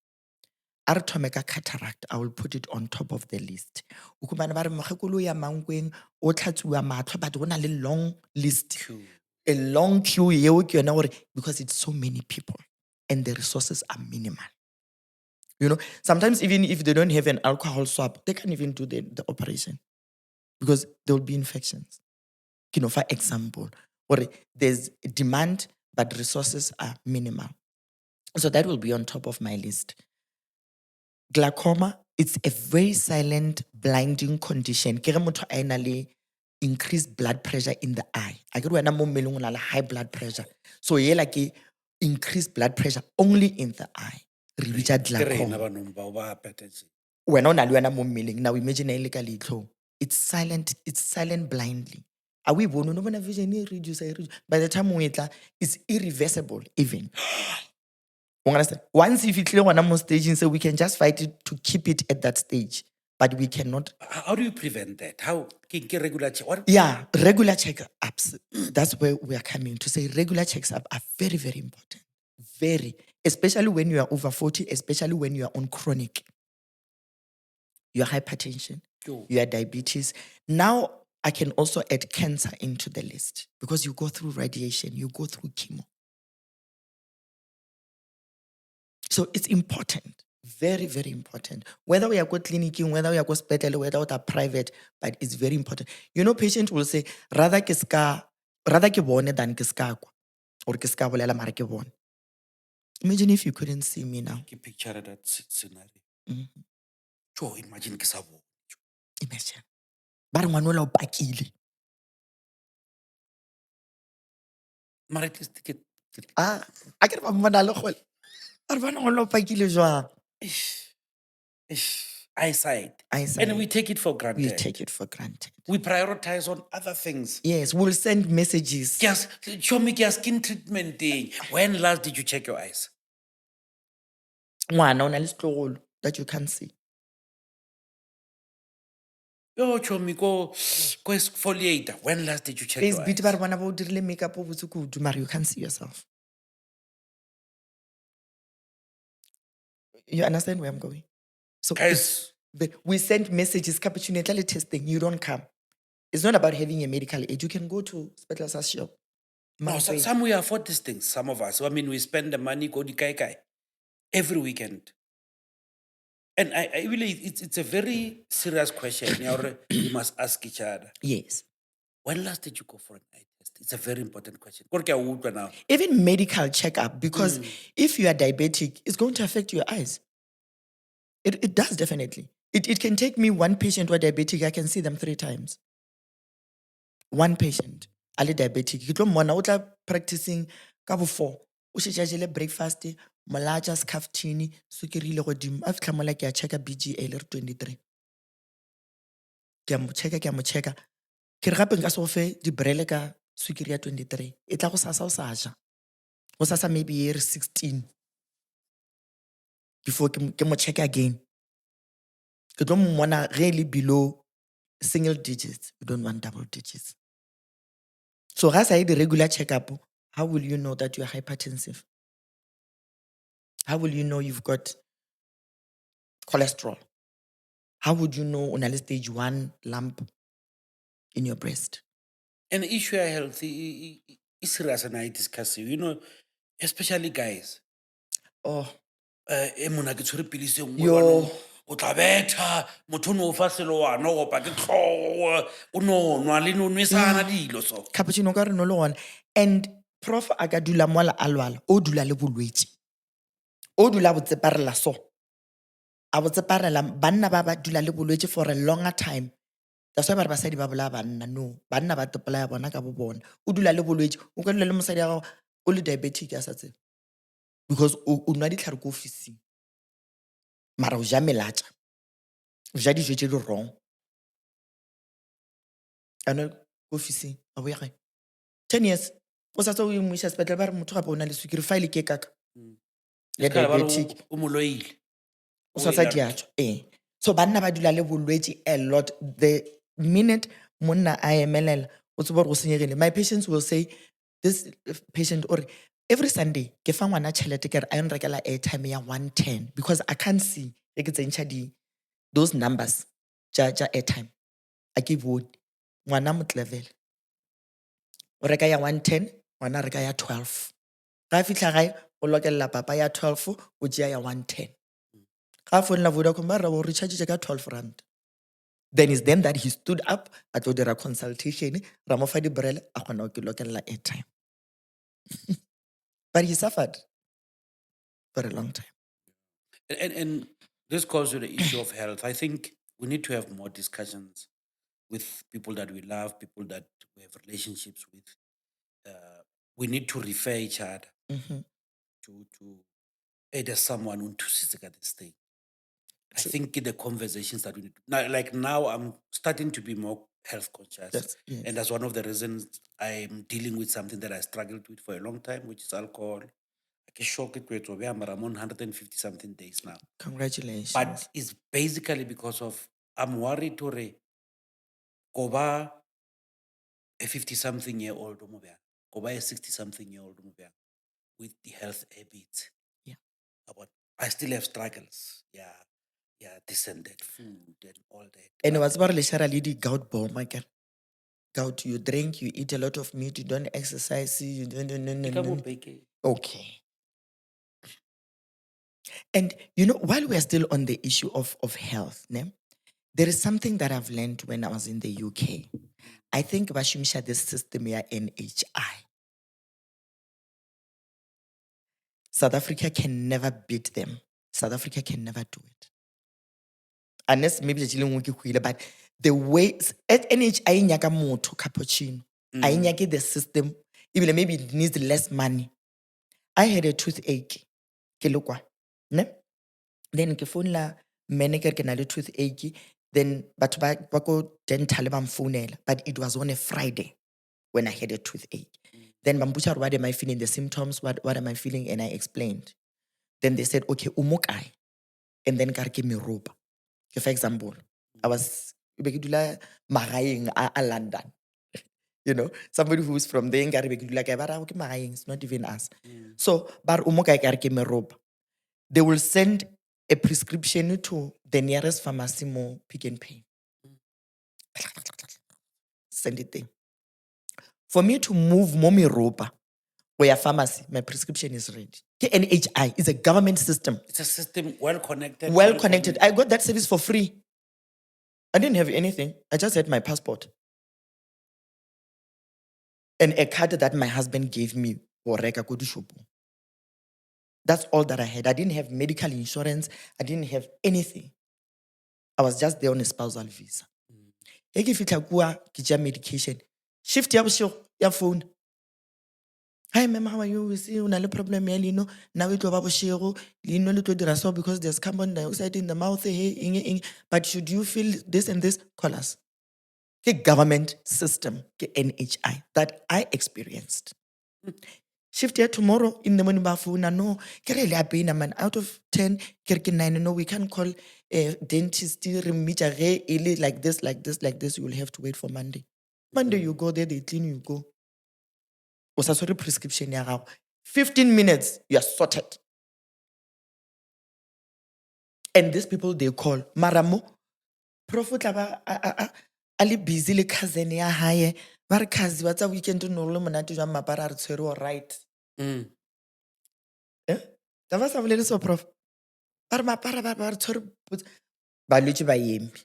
a re thome ka cataract, I will put it on top of the list. O kumana ba re mogekolo o ya mankweng o tlhatswiwa matlho, but go na le long list. Queue. A long queue eo ke yona gore because it's so many people and the resources are minimal. Sometimes even if they don't have an alcohol swab, they can't even do the operation because there will be infections. For example, or there's demand but resources are minimal. So that will be on top of my list. Glaucoma, it's a very silent, blinding condition. Ke ge motho a ena le increased blood pressure in the eye. A ke re wena mo mmeleng o na le high blood pressure. So yela ke increased blood pressure only in the eye. Re bitsa Ke rena glaucoma. banong bao ba patetse. Wena o na le wena mo mmeleng. Now imagine e le ka leitlhong. It's silent blindly. Are we bone? No bona vision e reduce. By the time we it's irreversible even. You understand? Once if it's on a stage, so we can just fight it to keep it at that stage, but we cannot. How do you prevent that? How ke regular check? What? Yeah, regular checkups. That's where we are coming to say regular checkups are very, very important. Very, especially when you are over 40, especially when you are on chronic. Your hypertension, your diabetes. Now I can also add cancer into the list because you go through radiation, you go through chemo. So it's important, very, very important. Whether we are go clinicing, whether we are go hospital, whether we are private, but it's very important. Patient will say, rather ke bone than ke ska kwa, or ke ska bolela mara ke bone. Imagine if you couldn't see me now. Ke picture that scenario. Imagine ke sa bone. Imagine. Ba re ngwana ola o pakile. Mara at least ke A ke re ba mmona le gole. Ba re bana ngwana o pakile jwang. eyesight. Eyesight. And we take it for granted. We take it for granted. We prioritize on other things. Yes, we'll send messages. Yes, show me your skin treatment thing. When last did you check your eyes? Ngwana o na le setlogolo that you can't see. Yo, show me go exfoliator. When last did you check your eyes? Ba re bona ba o dirile makeup o botse kudu, mara you can't see yourself. You understand where I'm going? So Guys, we send messages, cappuccino testing, you don't come. It's not about having a medical aid. You can go to Spetla Sasio. No, some we afford these things, some of us. I mean, we spend the money, go to Kai every weekend. And I really, it's a very serious question. We must ask each other. Yes. When last did you go for an eye test? It's a very important question. Kore ke a utlwa now. Even medical checkup, because if you are diabetic, it's going to affect your eyes. It does definitely. It can take me one patient who are diabetic, I can see them 3 times. One patient, ali diabetic. Ke tlo mmona o tla practicing ka bo 4. O šetše a jele breakfast, molaja, scaftini, sukiri le godimo. A fitlha mola ke a checka BGA le re 23. Ke a mo checka. Ke re gape nka se go fe dibrele ka sukiri ya 23. E tla go sasa o sa ja. Go sasa maybe ye re 16. Before ke mo check again. Ke tlo mmona really below single digits. We don't want double digits. So as I the regular checkup, how will you know that you're hypertensive? How will you know you've got cholesterol? How would you know on a stage 1 lump in your breast? And the issue of health is serious, and I discuss it, especially guys. Oh, Mona ke tshwere pilisi e nngwe Yo. jaanong, o tla betha motho o ne o fa selo wa no opa ke tlhogo, o no nwa le no nwesana dilo so. cappuccino ka re no le gona. And prof a ka dula mola a lwala, o dula le bolwetse. O dula a botseparela so. A botseparela banna ba dula le bolwetse for a longer time. That's why ba re basadi ba bolaya banna. No, banna ba topolaya bona ka bo bona. O dula le bolwetse, o ka dula le mosadi wa gago o le diabetic a sa tsebe. Because o nwa ditlhare ko ofising. Mara o ja melatša. O ja dijo tse di wrong. A nwa ko ofising, a boya gae. 10 years. O sa tse o imuisa sepetlele ba re motho gape o na le sukiri file ke kaka. Ya Ke kgale ba re diabetic. o mo loile. O sa tsa diatšo. So banna ba dula le bolwetse a lot. The minute monna a emelela, o tseba gore go senyegile. My patients will say, this patient, or every Sunday, ke fa ngwana tšhelete ke re a nrekela airtime ya 110 because I can't see. E ke tsentšha those numbers tša airtime. A ke bone. Ngwana motlevele. O reka ya 110, ngwana reka ya 12. Ga a fitlha gae, o lokelela papa ya 12, o tšea ya 110. Ga phone la Vodacom ba re o recharge ka 12 rand. Then it's then that he stood up at the consultation, ra mo fa dibrele a kgona go ke lokela airtime. But he suffered for a long time. And this goes to the issue of health. I think we need to have more discussions with people that we love, people that we have relationships with. We need to refer each other to either someone who to at this thing. I think the conversations that we need now I'm starting to be more health conscious. Yes. And that's one of the reasons I'm dealing with something that I struggled with for a long time, which is alcohol. I'm on 150 something days now. Congratulations. But it's basically because of I'm worried to Koba a 50 something year old Koba a 60 something year old with the health habits. Yeah. About I still have struggles. Yeah, descended food and all that. And what's about the gout bomb again? Gout, you drink, you eat a lot of meat, you don't exercise, you don't. Okay. And while we're still on the issue of health, there is something that I've learned when I was in the UK. I think Bashimisha this system here NHI. South Africa can never beat them. South Africa can never do it. Unless maybe but the way at NHI nyaka moto cappuccino. I nyake the system. Even maybe it needs less money. I had a toothache. Ke lokwa. Ne? Then ke phone la manager ke na le toothache. Then batho ba go dental ba mfounela, but it was on a Friday when I had a toothache. Then bambucha, what am I feeling? The symptoms, what am I feeling? And I explained. Then they said, okay, umokai. And then karke meropa. For example, I was magaeng a London. Somebody who's from there, it's not even us. So, bar umokai karke meropa. They will send a prescription to the nearest pharmacy more Pick and Pay. send it there. For me to move Momi Ropa, where pharmacy, my prescription is ready. NHI is a government system. It's a system well connected. Well connected. I got that service for free. I didn't have anything. I just had my passport. And a card that my husband gave me for Reka Kodishopo. That's all that I had. I didn't have medical insurance. I didn't have anything. I was just there on a spousal visa. If you take medication, shift your phone. Hi, ma'am, how are you? We see you have a problem here, now it will be because there's carbon dioxide in the mouth. But should you feel this and this, call us. The government system, the NHI, that I experienced. Shift here tomorrow in the morning, no, man, out of 10, 9, no, we can't call a dentist like this, you will have to wait for Monday. Monday, you go there, they clean, you go. Sorry, prescription, 15 minutes, you are sorted. And these people, they call, Maramo, Prophet Ali busy le cousin ya hae, ba re kazi wa tsa weekend no le monate jwa mapara re tshwere o right. Taba sa bolele so prof. Ba re mapara ba re tshwere balwetse ba yembi.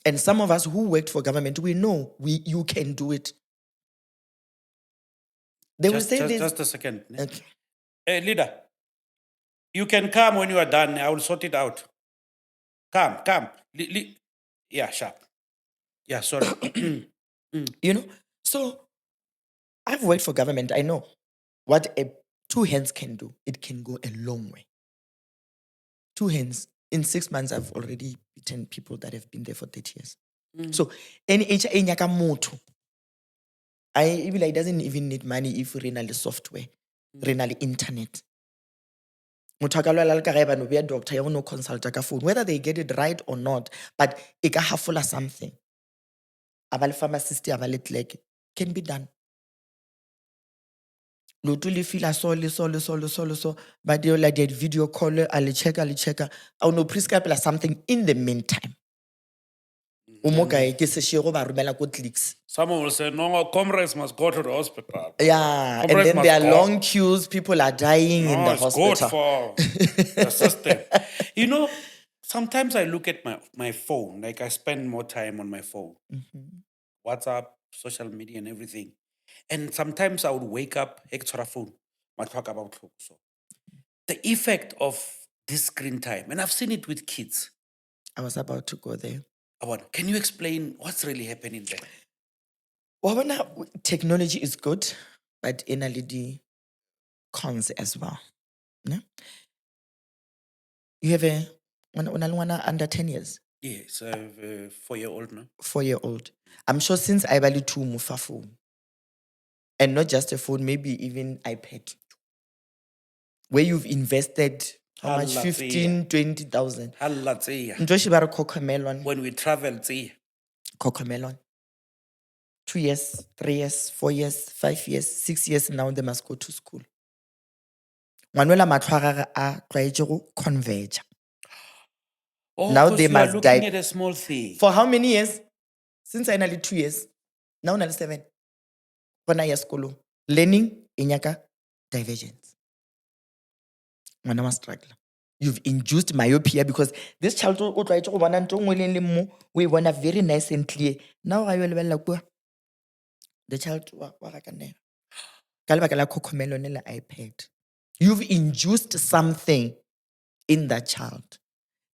And some of us who worked for government, we know you can do it. They will say this. Just a second. Okay. Hey, leader, you can come when you are done. I will sort it out. Come. Yeah, sharp. Yeah, sorry. So I've worked for government. I know what 2 hands can do. It can go a long way. 2 hands. In 6 months, I've already beaten people that have been there for 30 years. So, NHI nyaka motho. It doesn't even need money if we run software, run internet. Doctor, you no consult ka phone, whether they get it right or not, but it can have something. Abal pharmacist, abal can be done. No to li feel so, but they like video call, I'll check, I'll no prescribe something in the meantime. Clicks. Someone will say, no, comrades must go to the hospital. Yeah, Comrades and then must there are go. long queues, people are dying in the It's hospital. good for the system. Sometimes I look at my phone, like I spend more time on my phone. WhatsApp, social media and everything. And sometimes I would wake up, extra phone, I talk about so. The effect of this screen time, and I've seen it with kids. I was about to go there. Can you explain what's really happening there? Well, now, technology is good, but in a little cons as well. No? You have a one under 10 years? Yes, I have a 4-year-old now. 4-year-old. I'm sure since I value 2 mufa phone. And not just a phone, maybe even iPad. Where you've invested how much? 15, 20,000. When we travel, Cocomelon. 2 years, 3 years, 4 years, 5 years, 6 years, now they must go to school. Manuela matshwara a tlwaetse go converge. Now they must looking at a small thing. For how many years? Since I nearly 2 years. Now nearly 7. When I school. Learning inyaka divergence. When I was struggling. You've induced myopia because this child we want a very nice and clear. Now I will the child iPad. You've induced something in that child.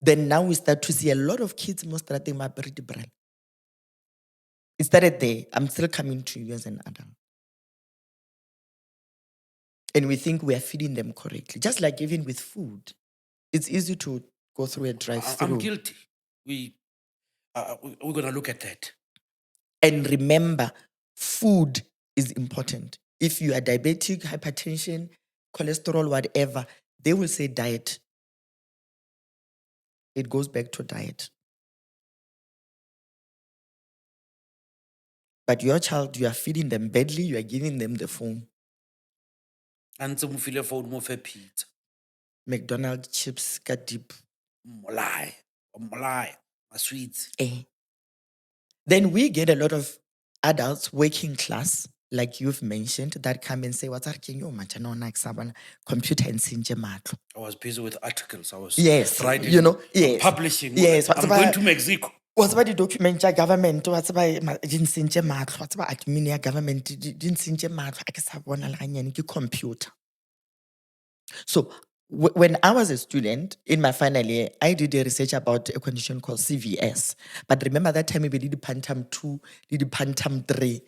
Then now we start to see a lot of kids starting my brain. It started there. I'm still coming to you as an adult. And we think we are feeding them correctly. Just like even with food. It's easy to go through a drive-through. I'm guilty. We're going to look at that. And remember, food is important. If you are diabetic, hypertension, cholesterol, whatever, they will say diet. It goes back to diet. But your child, you are feeding them badly, you are giving them the phone. And some feel a phone more for pizza. McDonald's chips, got deep. Molai, my sweets. Then we get a lot of adults, working class, like you've mentioned, that come and say, "What's computer and sinje matlo." I was busy with articles. I was Yes, writing, you know, I'm yes, publishing. yes. What's I'm going to Mexico. what's about the document ya government? What's about dinsinje matlo? What's about admin ya government? Dinsinje matlo. I guess I want to computer. So when I was a student in my final year, I did a research about a condition called CVS. But remember that time we did the Pantam 2, did the Pantam 3.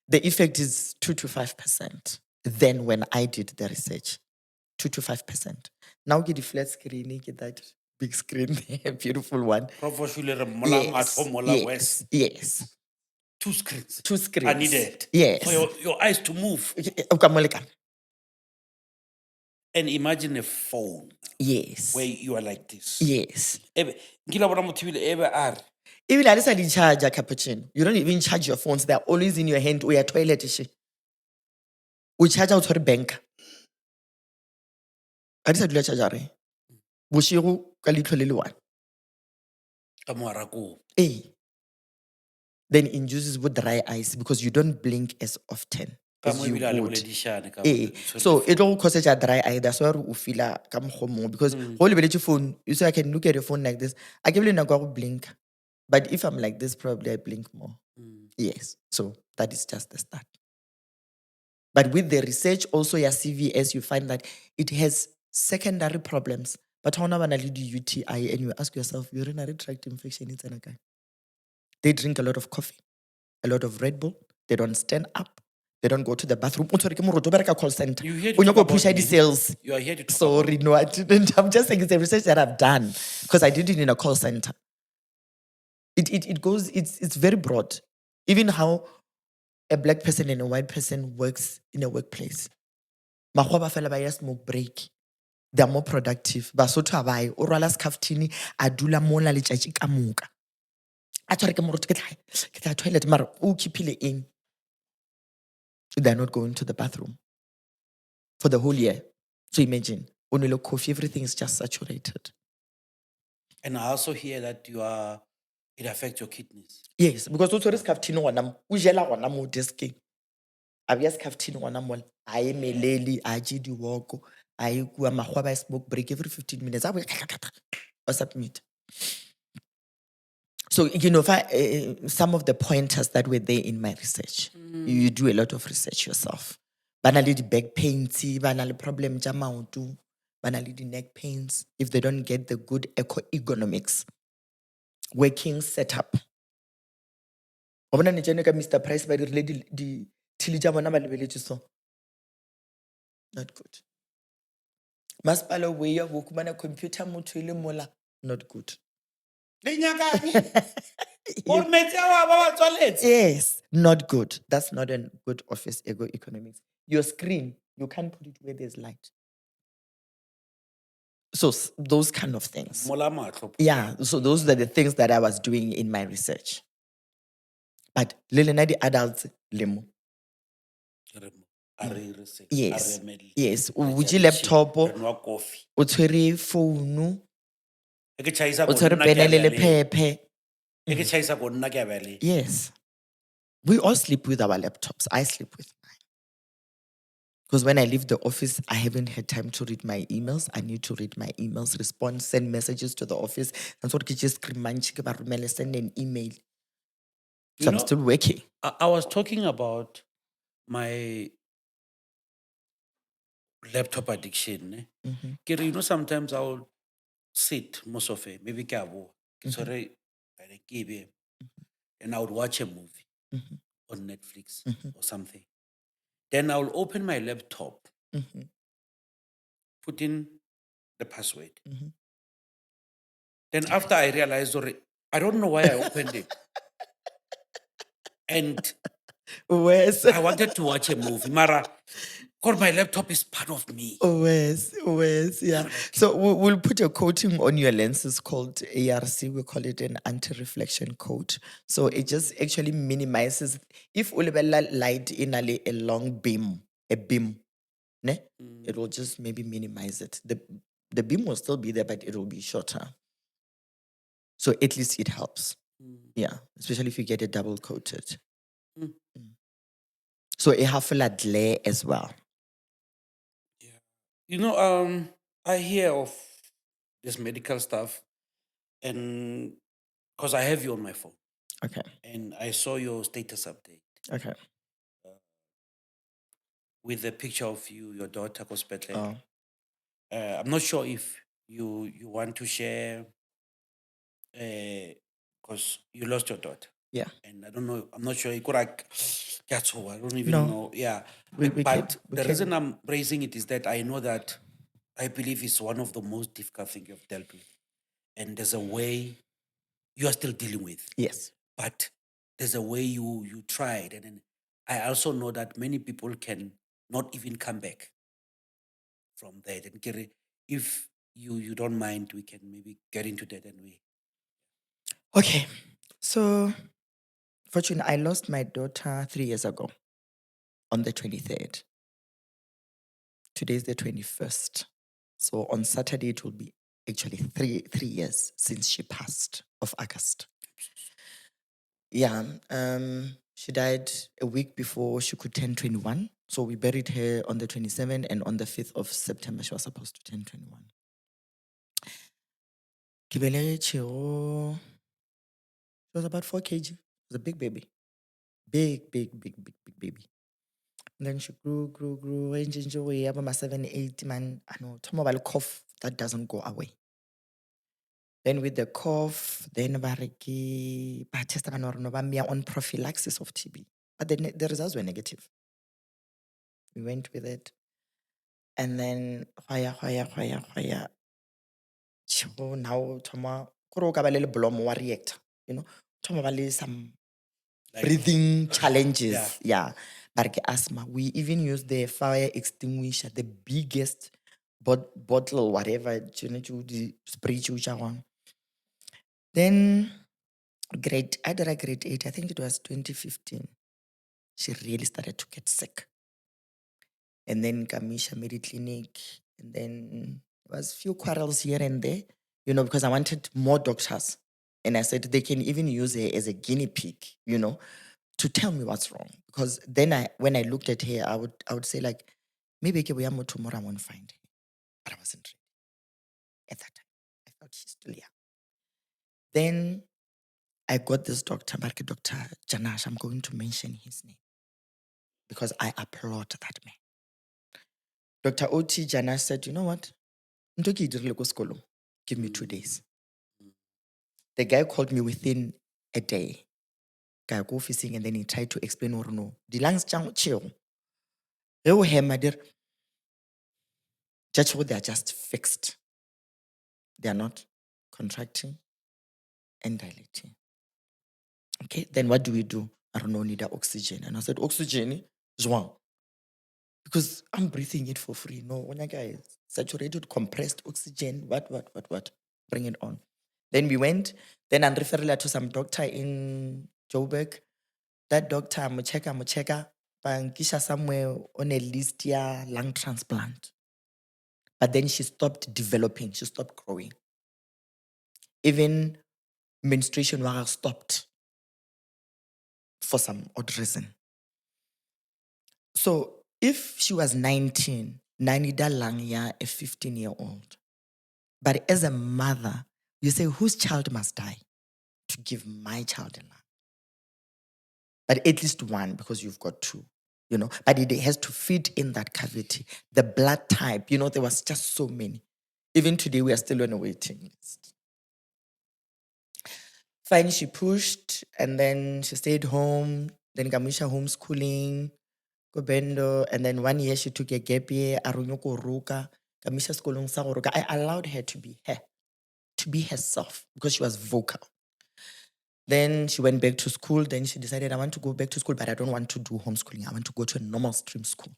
The effect is 2 to 5%. Then when I did the research, 2 to 5%. Now get the flat screen, get that big screen there, beautiful one. Yes, yes. 2 screens. 2 screens. I needed Yes. for your eyes to move. Ukamoleka. And imagine a phone Yes. where you are like this. Yes. Nkile bona motho ebile ebe a re, Even I decided to charge a cappuccino. You don't even charge your phones. They're always in your hand or your toilet. We charge out for the bank. I decided to charge. Bushiru kalitho le one. ka moara ko. Eh. Then it induces with dry eyes because you don't blink as often Ka as mo you ebile a le would. boledišane ka Eh. tshwere So le it all causes a dry eye. That's why you feel like because whole your phone, you say I can look at your phone like this. I give you a blink. But if I'm like this, probably I blink more. Yes. So that is just the start. But with the research, also your CVS, you find that it has secondary problems. But how now UTI and you ask yourself, urinary tract infection, it's an guy. They drink a lot of coffee, a lot of Red Bull. They don't stand up. They don't go to the bathroom. Call center. You here to When you talk go about push ID me? sales. You are here to talk Sorry, no, I didn't. I'm just saying it's a research that I've done because I did it in a call center. It goes, it's very broad. Even how a black person and a white person works in a workplace. Mahwaba fela ba ya smoke break. They're more productive. Basotho abai o rwala scaftini a dula mola letšatši ka moka. A tshware ke moroto ke tla toilet mara o keepile in. They're not going to the bathroom for the whole year. So imagine, only coffee, everything is just saturated. And I also hear that it affects your kidneys. Yes, because o tshwere scaftini gona o jela gona mo desking. A beya scaftini gona mo a emelele a je diwako a e kua magwaba a smoke break every 15 minutes. A submit. So, some of the pointers that were there in my research, you do a lot of research yourself. Banally the back pains, banally problem jamautu, banally the neck pains, if they don't get the good economics, working setup. Mr. Price by the so not good. Maspalo way of wokumana computer mutuile mola, not good. Yes, not good. That's not a good office ego economics. Your screen, you can't put it where there's light. So those kind of things. Yeah, so those are the things that I was doing in my research. But the adults, lemo. Yes, yes. Uji laptop, utshwere phone, utshwere pen le pepe. Yes. We all sleep with our laptops. I sleep with mine. Because when I leave the office, I haven't had time to read my emails. I need to read my emails, respond, send messages to the office. And so just send an email. So I'm still working. I was talking about my laptop addiction. Sometimes I will sit most of it, maybe sorry, and I would watch a movie on Netflix or something. Then I will open my laptop, put in the password. Then after I realized, I don't know why I opened it. And I wanted to watch a movie. Mara, God, my laptop is part of me. Yeah. So we'll put a coating on your lenses called ARC. We call it an anti-reflection coat. So it just actually minimizes. If ulebella light in a long beam, ne? It will just maybe minimize it. The beam will still be there, but it will be shorter. So at least it helps. Mm. Yeah, especially if you get it double coated. Mm. So a half a as well. Yeah. You know, I hear of this medical stuff, and because I have you on my phone, Okay. and I saw your status update Okay. with a picture of you, your daughter, Kospete. Oh, I'm not sure if you want to share, because you lost your daughter, yeah. and I don't know. I'm not sure. That's all. I don't even No, know. Yeah, we can but we the reason can. I'm raising it is that I know that I believe it's one of the most difficult things you've dealt with, and there's a way you are still dealing with, Yes. but there's a way you tried, and then I also know that many people can not even come back from that. And Kere, if you don't mind, we can maybe get into that and we. Okay. So, fortunately, I lost my daughter 3 years ago on the 23rd. Today's the 21st. So on Saturday, it will be actually three years since she passed of August. Yeah. She died a week before she could turn 21. So we buried her on the 27th, and on the 5th of September, she was supposed to turn 21. She was about 4 kg. She was a big baby. Big baby. And then she grew. Away, about 7, 8 man. I know, tomobile cough that doesn't go away. Then with the cough, then bariki, ba testa ba no ba mea on prophylaxis of TB. But the results were negative. We went with it. And then hwaya. Now Toma koro ka ba le blom wa reactor. You know, Toma ba le some Like, breathing challenges. yeah. Yeah. Bariki asthma. We even used the fire extinguisher, the biggest bottle, whatever, the spray one. Then I did a grade 8, I think it was 2015. She really started to get sick. And then Kamisha made a clinic. And then there was few quarrels here and there, because I wanted more doctors. And I said they can even use her as a guinea pig, to tell me what's wrong. Because then when I looked at her, I would say like, maybe tomorrow I won't find her. But I wasn't ready at that time. I thought she's still young. Then I got this doctor, Dr. Janash. I'm going to mention his name because I applaud that man. Dr. O.T. Janash said, you know what? Give me 2 days. The guy called me within a day. Guy go officing, and then he tried to explain or no. The lungs chill. They are just fixed. They are not contracting and dilating. Okay, then what do we do? I don't know, need oxygen. And I said, oxygen, Zhuang. Because I'm breathing it for free. No, when I guys saturated, compressed oxygen, what? Bring it on. Then we went, then I referred her to some doctor in Joburg. That doctor, I'm a checker, Pankisha somewhere on a list, yeah, lung transplant. But then she stopped developing, she stopped growing. Even menstruation was stopped for some odd reason. So if she was 19, Nanida Langya, a 15-year-old, but as a mother, you say, whose child must die to give my child a lung? But at least one, because you've got two, but it has to fit in that cavity. The blood type, there was just so many. Even today, we are still on a waiting list. Finally, she pushed, and then she stayed home. Then Kamisha homeschooling, Gobendo, and then 1 year she took a gap year, Arunyoko Ruka, Kamisha schooling Sagoruka. I allowed her to be her, to be herself, because she was vocal. Then she went back to school. Then she decided, I want to go back to school, but I don't want to do homeschooling. I want to go to a normal stream school.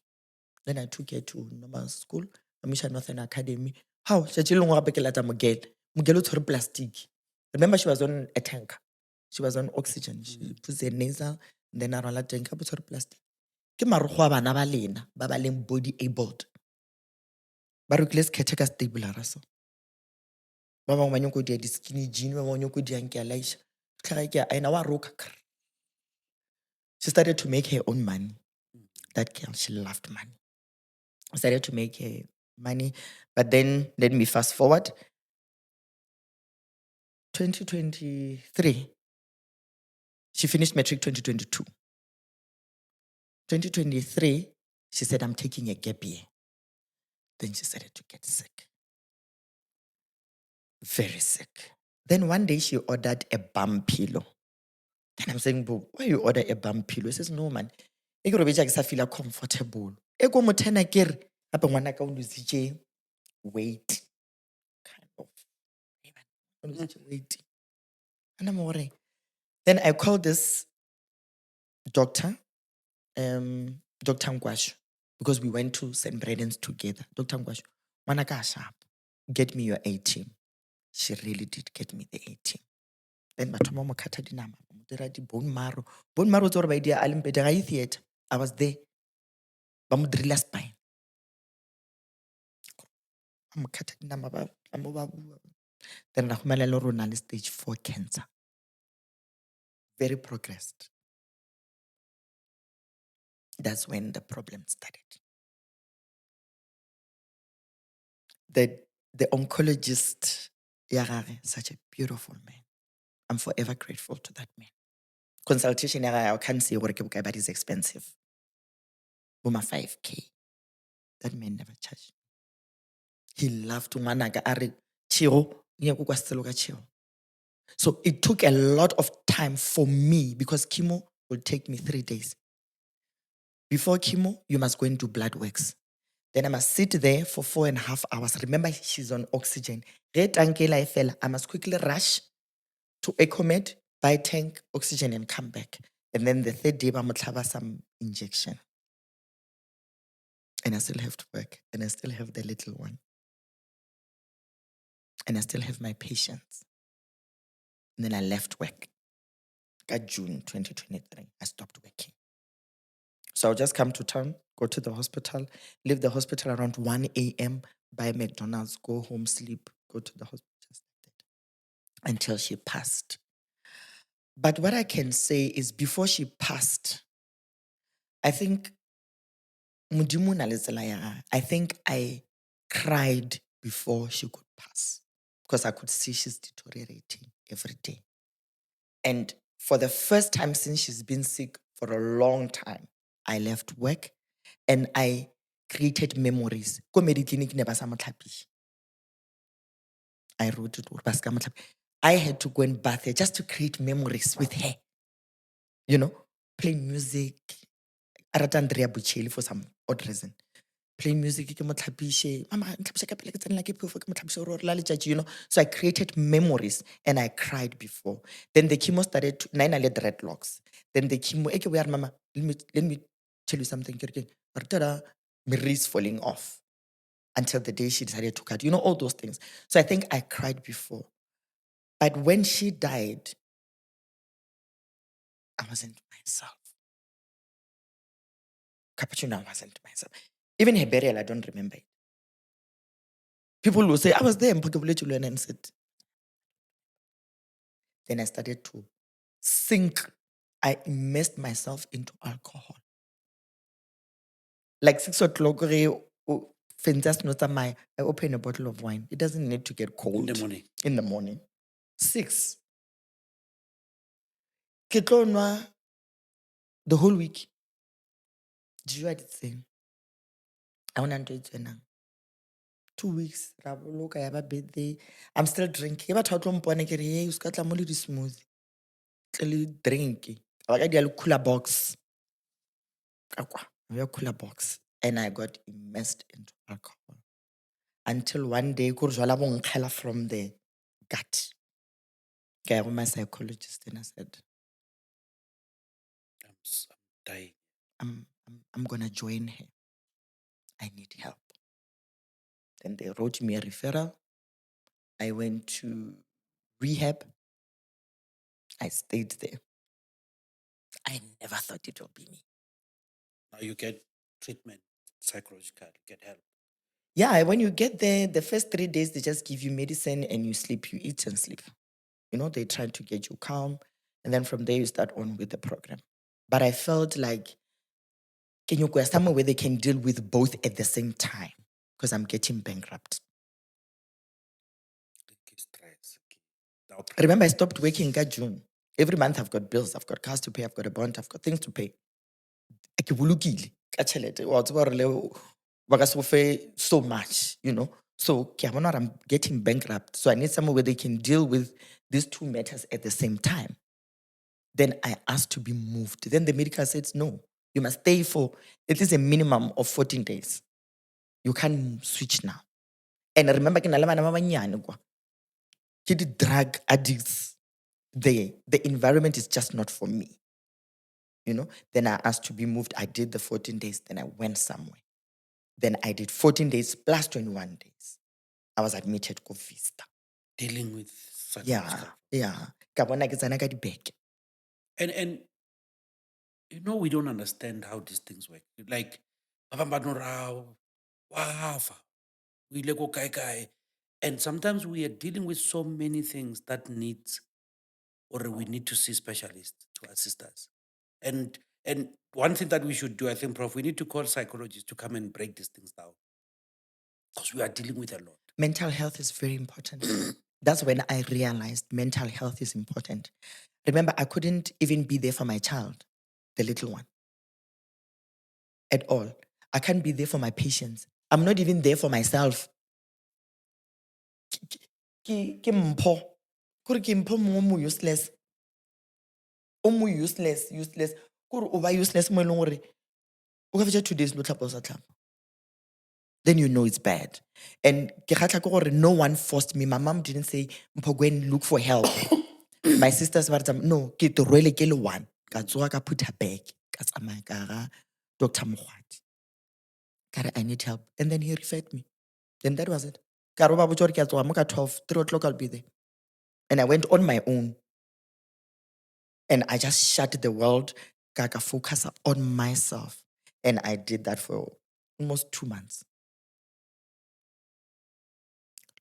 Then I took her to normal school, Amisha Northern Academy. How? Mugelo plastic. Remember, she was on a tank. She was on oxygen. She puts a nasal, and then I roll a tank up with plastic. Ke marukho a bana ba lena, ba ba leng body abled. Ba rekile sketch ka stable raso. Ba bangwe ba nyoko dia di skinny jean, ba bangwe nyoko dia nke Elisha. She started to make her own money. That girl, she loved money. Started to make her money. But then let me fast forward. 2023. She finished matric 2022. 2023, she said, I'm taking a gap year. Then she started to get sick. Very sick. Then one day she ordered a bum pillow. Then I'm saying, "Bo, why you order a bum pillow?" He says, "No, man. E ke robetša ke sa feel comfortable. E ko mothena ke re, gape ngwana ka o lositše weight. Kind of. Hey, man, o lositše weight. And I'm worried. Then I called this doctor, Dr. Nkwashu, because we went to St. Brendan's together. Dr. Nkwashu, ngwanaka a sharp. Get me your 18. She really did get me the 18. Then batho ba mo khatha dinama, ba mo dira di-bone marrow. Bone marrow tse gore ba e dia a leng pedi, ga e theatre. I was there. Ba mo direla spine. Ba mo khatha dinama, ba mo ba bua. Then ra humela le rona le stage 4 cancer. Very progressed. That's when the problem started. The oncologist, ya gagwe, such a beautiful man. I'm forever grateful to that man. Consultation, I can't say gore ke bokae, but it's expensive. Boma 5K. That man never charged. He loved ngwanaka a re, "Chiro, nyako kwa setselo ka chiro." So it took a lot of time for me because chemo will take me 3 days. Before chemo, you must go and do blood works. Then I must sit there for 4.5 hours. Remember, she's on oxygen. I must quickly rush to EcoMed, buy tank, oxygen, and come back. And then the third day, I'm have some injection. And I still have to work. And I still have the little one. And I still have my patients. And then I left work. Got June 2023. I stopped working. So I'll just come to town, go to the hospital, leave the hospital around 1 a.m., buy McDonald's, go home, sleep, go to the hospital, just like that, until she passed. But what I can say is before she passed, I think Modimo na le tsela ya gagwe. I think I cried before she could pass because I could see she's deteriorating every day. And for the first time since she's been sick for a long time, I left work and I created memories. Ko Mediclinic ne ba sa mo tlhapiša. I wrote it. Ba ska mo tlhapi- I had to go and bath her just to create memories with her. You know, play music. I rata Andrea Bocelli for some odd reason. Play music, ke mo tlhapiše. Mama, ntlhapiša ka pele ke tsenela ke phefo, ke mo tlhapiše gore o re la letšatši, you know. So I created memories and I cried before. Then the chemo started to, nine le dreadlocks. Then the chemo, eke we are, mama, let me tell you something. Ke re, tada, my wrist falling off until the day she decided to cut, you know, all those things. So I think I cried before. But when she died, I wasn't myself. Cappuccino, I wasn't myself. Even her burial, I don't remember it. People will say, I was there, and said. Then I started to sink. I immersed myself into alcohol. Like 6 o'clock, I open a bottle of wine. It doesn't need to get cold. In the morning. In the morning. 6. Ke tlo nwa the whole week. Did you the same? I want to do it now. 2 weeks. Raboloka, I have a birthday. I'm still drinking. But how come pone ke re hey, uska tla mo le di smoothie. Tle drink. I got a cooler box. A cooler box. And I got immersed into alcohol. Until one day, kurjwala bo nkgela from the gut. I went my psychologist and I said, I'm dying. I'm gonna join her. I need help. Then they wrote me a referral. I went to rehab. I stayed there. I never thought it would be me. Now you get treatment, psychological, you get help. Yeah, when you get there, the first 3 days, they just give you medicine and you sleep, you eat and sleep. They try to get you calm. And then from there, you start on with the program. But I felt like, can you go somewhere where they can deal with both at the same time? Because I'm getting bankrupt. Okay, stress. Okay. Now, Remember, I stopped working in June. Every month I've got bills, I've got cars to pay, I've got a bond, I've got things to pay. Ke bolokile ka tjhelete. Wa tseba hore le ba ka se go fe so much, So ke a bona hore I'm getting bankrupt. So I need somewhere where they can deal with these two matters at the same time. Then I asked to be moved. Then the medical said, no, you must stay for at least a minimum of 14 days. You can't switch now. And remember, ke na le bana ba banyane kwa. Ke di-drug addicts. The environment is just not for me. Then I asked to be moved. I did the 14 days. Then I went somewhere. Then I did 14 days plus 21 days. I was admitted to Vista. dealing with Yeah, psychological. yeah. Ka bona ke tsena ka dibeke. And we don't understand how these things work. Like, ba bang ba no ra, wa fa, o ile ko kae kae. And sometimes we are dealing with so many things that needs, or we need to see specialists to assist us. And one thing that we should do, I think, Prof, we need to call psychologists to come and break these things down, because we are dealing with a lot. Mental health is very important. That's when I realized mental health is important. Remember, I couldn't even be there for my child, the little one, at all. I can't be there for my patients. I'm not even there for myself. Ke mpho. Kore ke mpho mongwe mo useless. O mo useless. Kore o ba useless mo e leng gore o ka fetsa 2 days no tlhapa o sa tlhapa. Then you know it's bad. And ke kgatlha ke gore no one forced me. My mom didn't say, Mpho, go and look for help. My sisters were like, no, ke te rwele ke le one. Ka tsoga ka put her back. Ka tsamaya ka ga Dr. Mogwati. Ka re, I need help. And then he referred me. Then that was it. Ka re ba botsa gore ke a tsoga mo ka 12, 3 o'clock I'll be there. And I went on my own. And I just shut the world, ka focus on myself. And I did that for almost 2 months.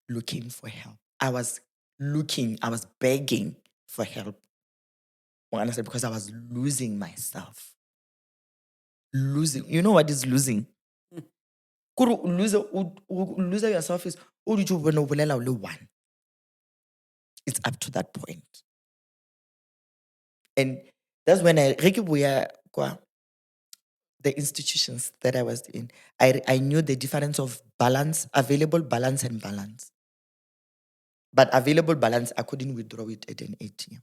Looking for help. I was begging for help. Honestly, because I was losing myself. Losing. You know what is losing? Kore o lose yourself is o ditse o bone o bolela o le one. It's up to that point. And that's when the institutions that I was in, I knew the difference of balance, available balance, and balance. But available balance, I couldn't withdraw it at an ATM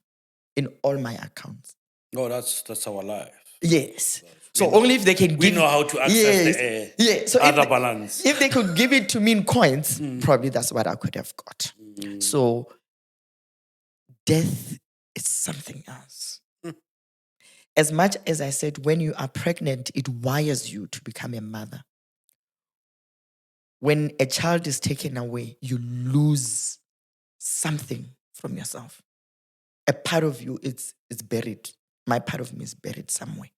in all my accounts. No, that's our life. Yes. We So know- only if they can we give know how to access the So other balance. If they could give it to me in coins, probably that's what I could have got. So death is something else. As much as I said, when you are pregnant, it wires you to become a mother. When a child is taken away, you lose something from yourself. A part of you is buried. My part of me is buried somewhere.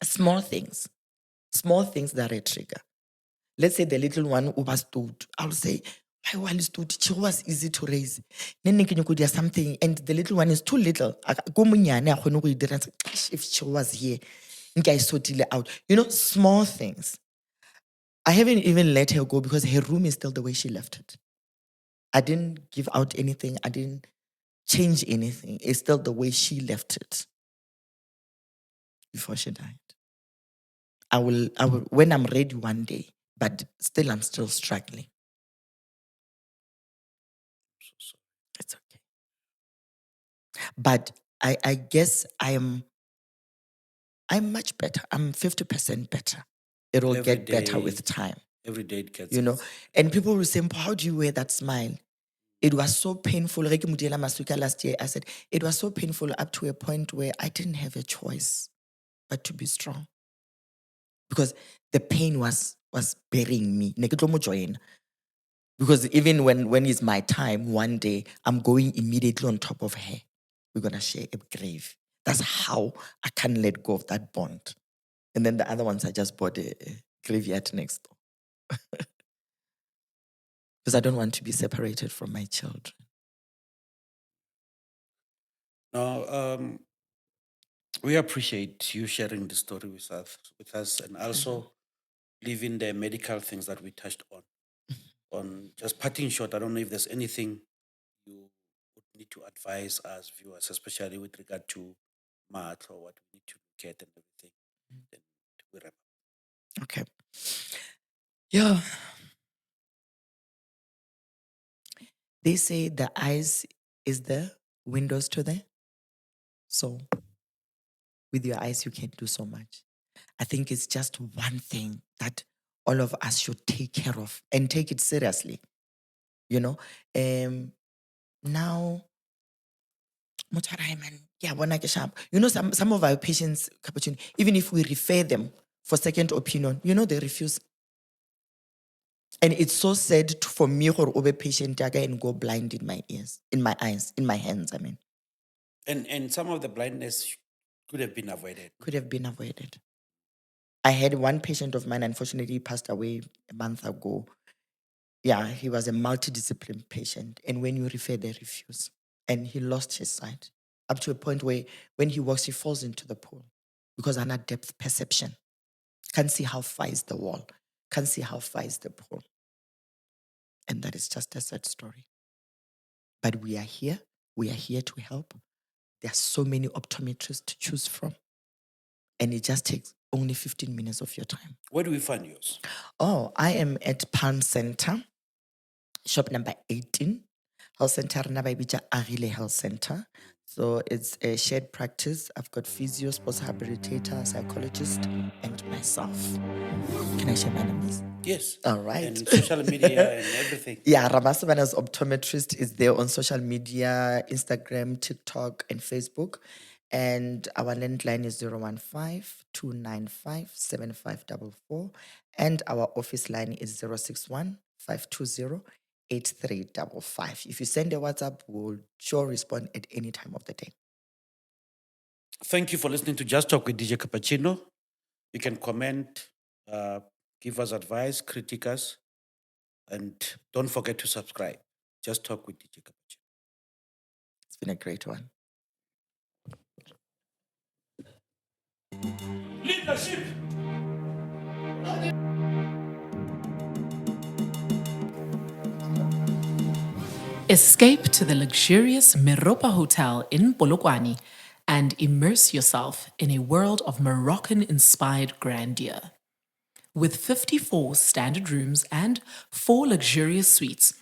Small things that are a trigger. Let's say the little one who was stood. I'll say, why while stood? She was easy to raise. Then you could do something, and the little one is too little. If she was here, I sort it out. Small things. I haven't even let her go because her room is still the way she left it. I didn't give out anything. I didn't change anything. It's still the way she left it before she died. I will when I'm ready one day, but still I'm still struggling. It's okay. But I guess I'm much better. I'm 50% better. It'll Every get better day- with time. Every day it gets And people will say, how do you wear that smile? It was so painful. Reke Modiela Masuka last year, I said, it was so painful up to a point where I didn't have a choice but to be strong. Because the pain was burying me. Ne ke tlo mo join. Because even when it's my time, one day, I'm going immediately on top of her. We're going to share a grave. That's how I can't let go of that bond. And then the other ones, I just bought a graveyard next door. Because I don't want to be separated from my children. No, we appreciate you sharing the story with us, and also leaving the medical things that we touched on. On just parting short, I don't know if there's anything you would need to advise us viewers, especially with regard to math or what we need to look at and everything. Then we wrap up. Okay. Yeah. They say the eyes is the windows to the soul. With your eyes, you can do so much. I think it's just one thing that all of us should take care of and take it seriously. You know, now, yeah, you know, some of our patients, Capuchin, even if we refer them for second opinion, you know, they refuse. And it's so sad for me or over patient and go blind in my ears, in my eyes, in my hands, I mean. And some of the blindness could have been avoided. Could have been avoided. I had one patient of mine, unfortunately, passed away a month ago. Yeah, he was a multidisciplinary patient. And when you refer, they refuse. And he lost his sight up to a point where when he walks, he falls into the pool because of not depth perception. Can't see how far is the wall, can't see how far is the pool. And that is just a sad story. But we are here to help. There are so many optometrists to choose from. And it just takes only 15 minutes of your time. Where do we find yours? Oh, I am at Palm Center, shop number 18. Health Center, Agile Health Center. So it's a shared practice. I've got physio, sports rehabilitator, psychologist, and myself. Can I share my numbers? Yes. All right. And social media and everything. Yeah, Ramasobana's Optometrist is there on social media, Instagram, TikTok, and Facebook. And our landline is 015-295-7544. And our office line is 061-520-8355. If you send a WhatsApp, we'll sure respond at any time of the day. Thank you for listening to Just Talk with DJ Cappuccino. You can comment, give us advice, critique us, and don't forget to subscribe. Just Talk with DJ Cappuccino. It's been a great one. Leadership. Escape to the luxurious Meropa Hotel in Polokwane and immerse yourself in a world of Moroccan-inspired grandeur. With 54 standard rooms and 4 luxurious suites,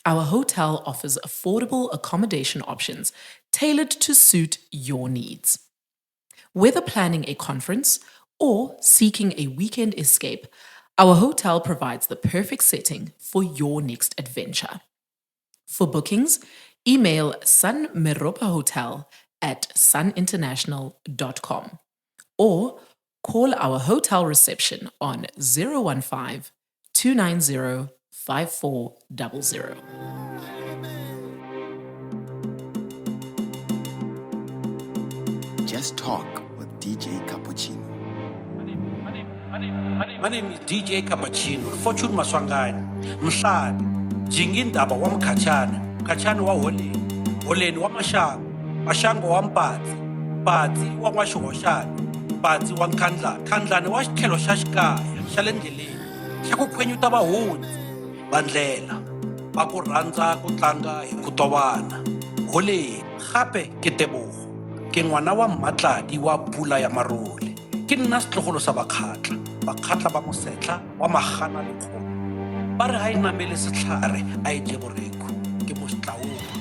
our hotel offers affordable accommodation options tailored to suit your needs. Whether planning a conference or seeking a weekend escape, our hotel provides the perfect setting for your next adventure. For bookings, email sunmeropahotel@suninternational.com or call our hotel reception on 015-290-5400. Just Talk with DJ Cappuccino. My name is DJ Cappuccino, Fortune Maswangani, Mhlani, Jingindaba wa Mkhatshana, Mkhatshana wa Holeni, Holeni wa Mashango, Mashango wa Mpatsi, Mpatsi wa N'waxihoxana, Mpatsi wa Nkhandlana, Nkhandlana wa xitlhelo xa xikaya xa le ndleleni, xa ku khwenyuta vahundzi, vandlela, va ku rhandza ku tlanga hi ku tovana. Holeni, gape ke Tebogo, ke ngwana wa Mmatladi wa Pula ya Marole, ke nna setlogolo sa Bakgatla, Bakgatla ba Mosetla wa Magana le Kgomo. Ba re ha e namele setlhare a e je boreko, ke mo Setlaopa.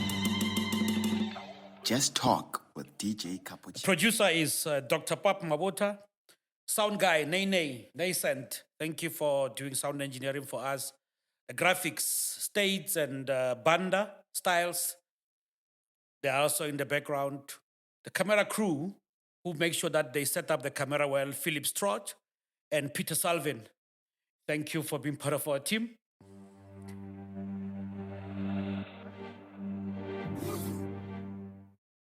Just Talk with DJ Cappuccino. Producer is Dr. Pap Mabota. Sound guy, Nascent. Thank you for doing sound engineering for us. Graphics, States, and Banda Styles. They are also in the background. The camera crew, who make sure that they set up the camera well, Philip Strott and Peter Salvin. Thank you for being part of our team.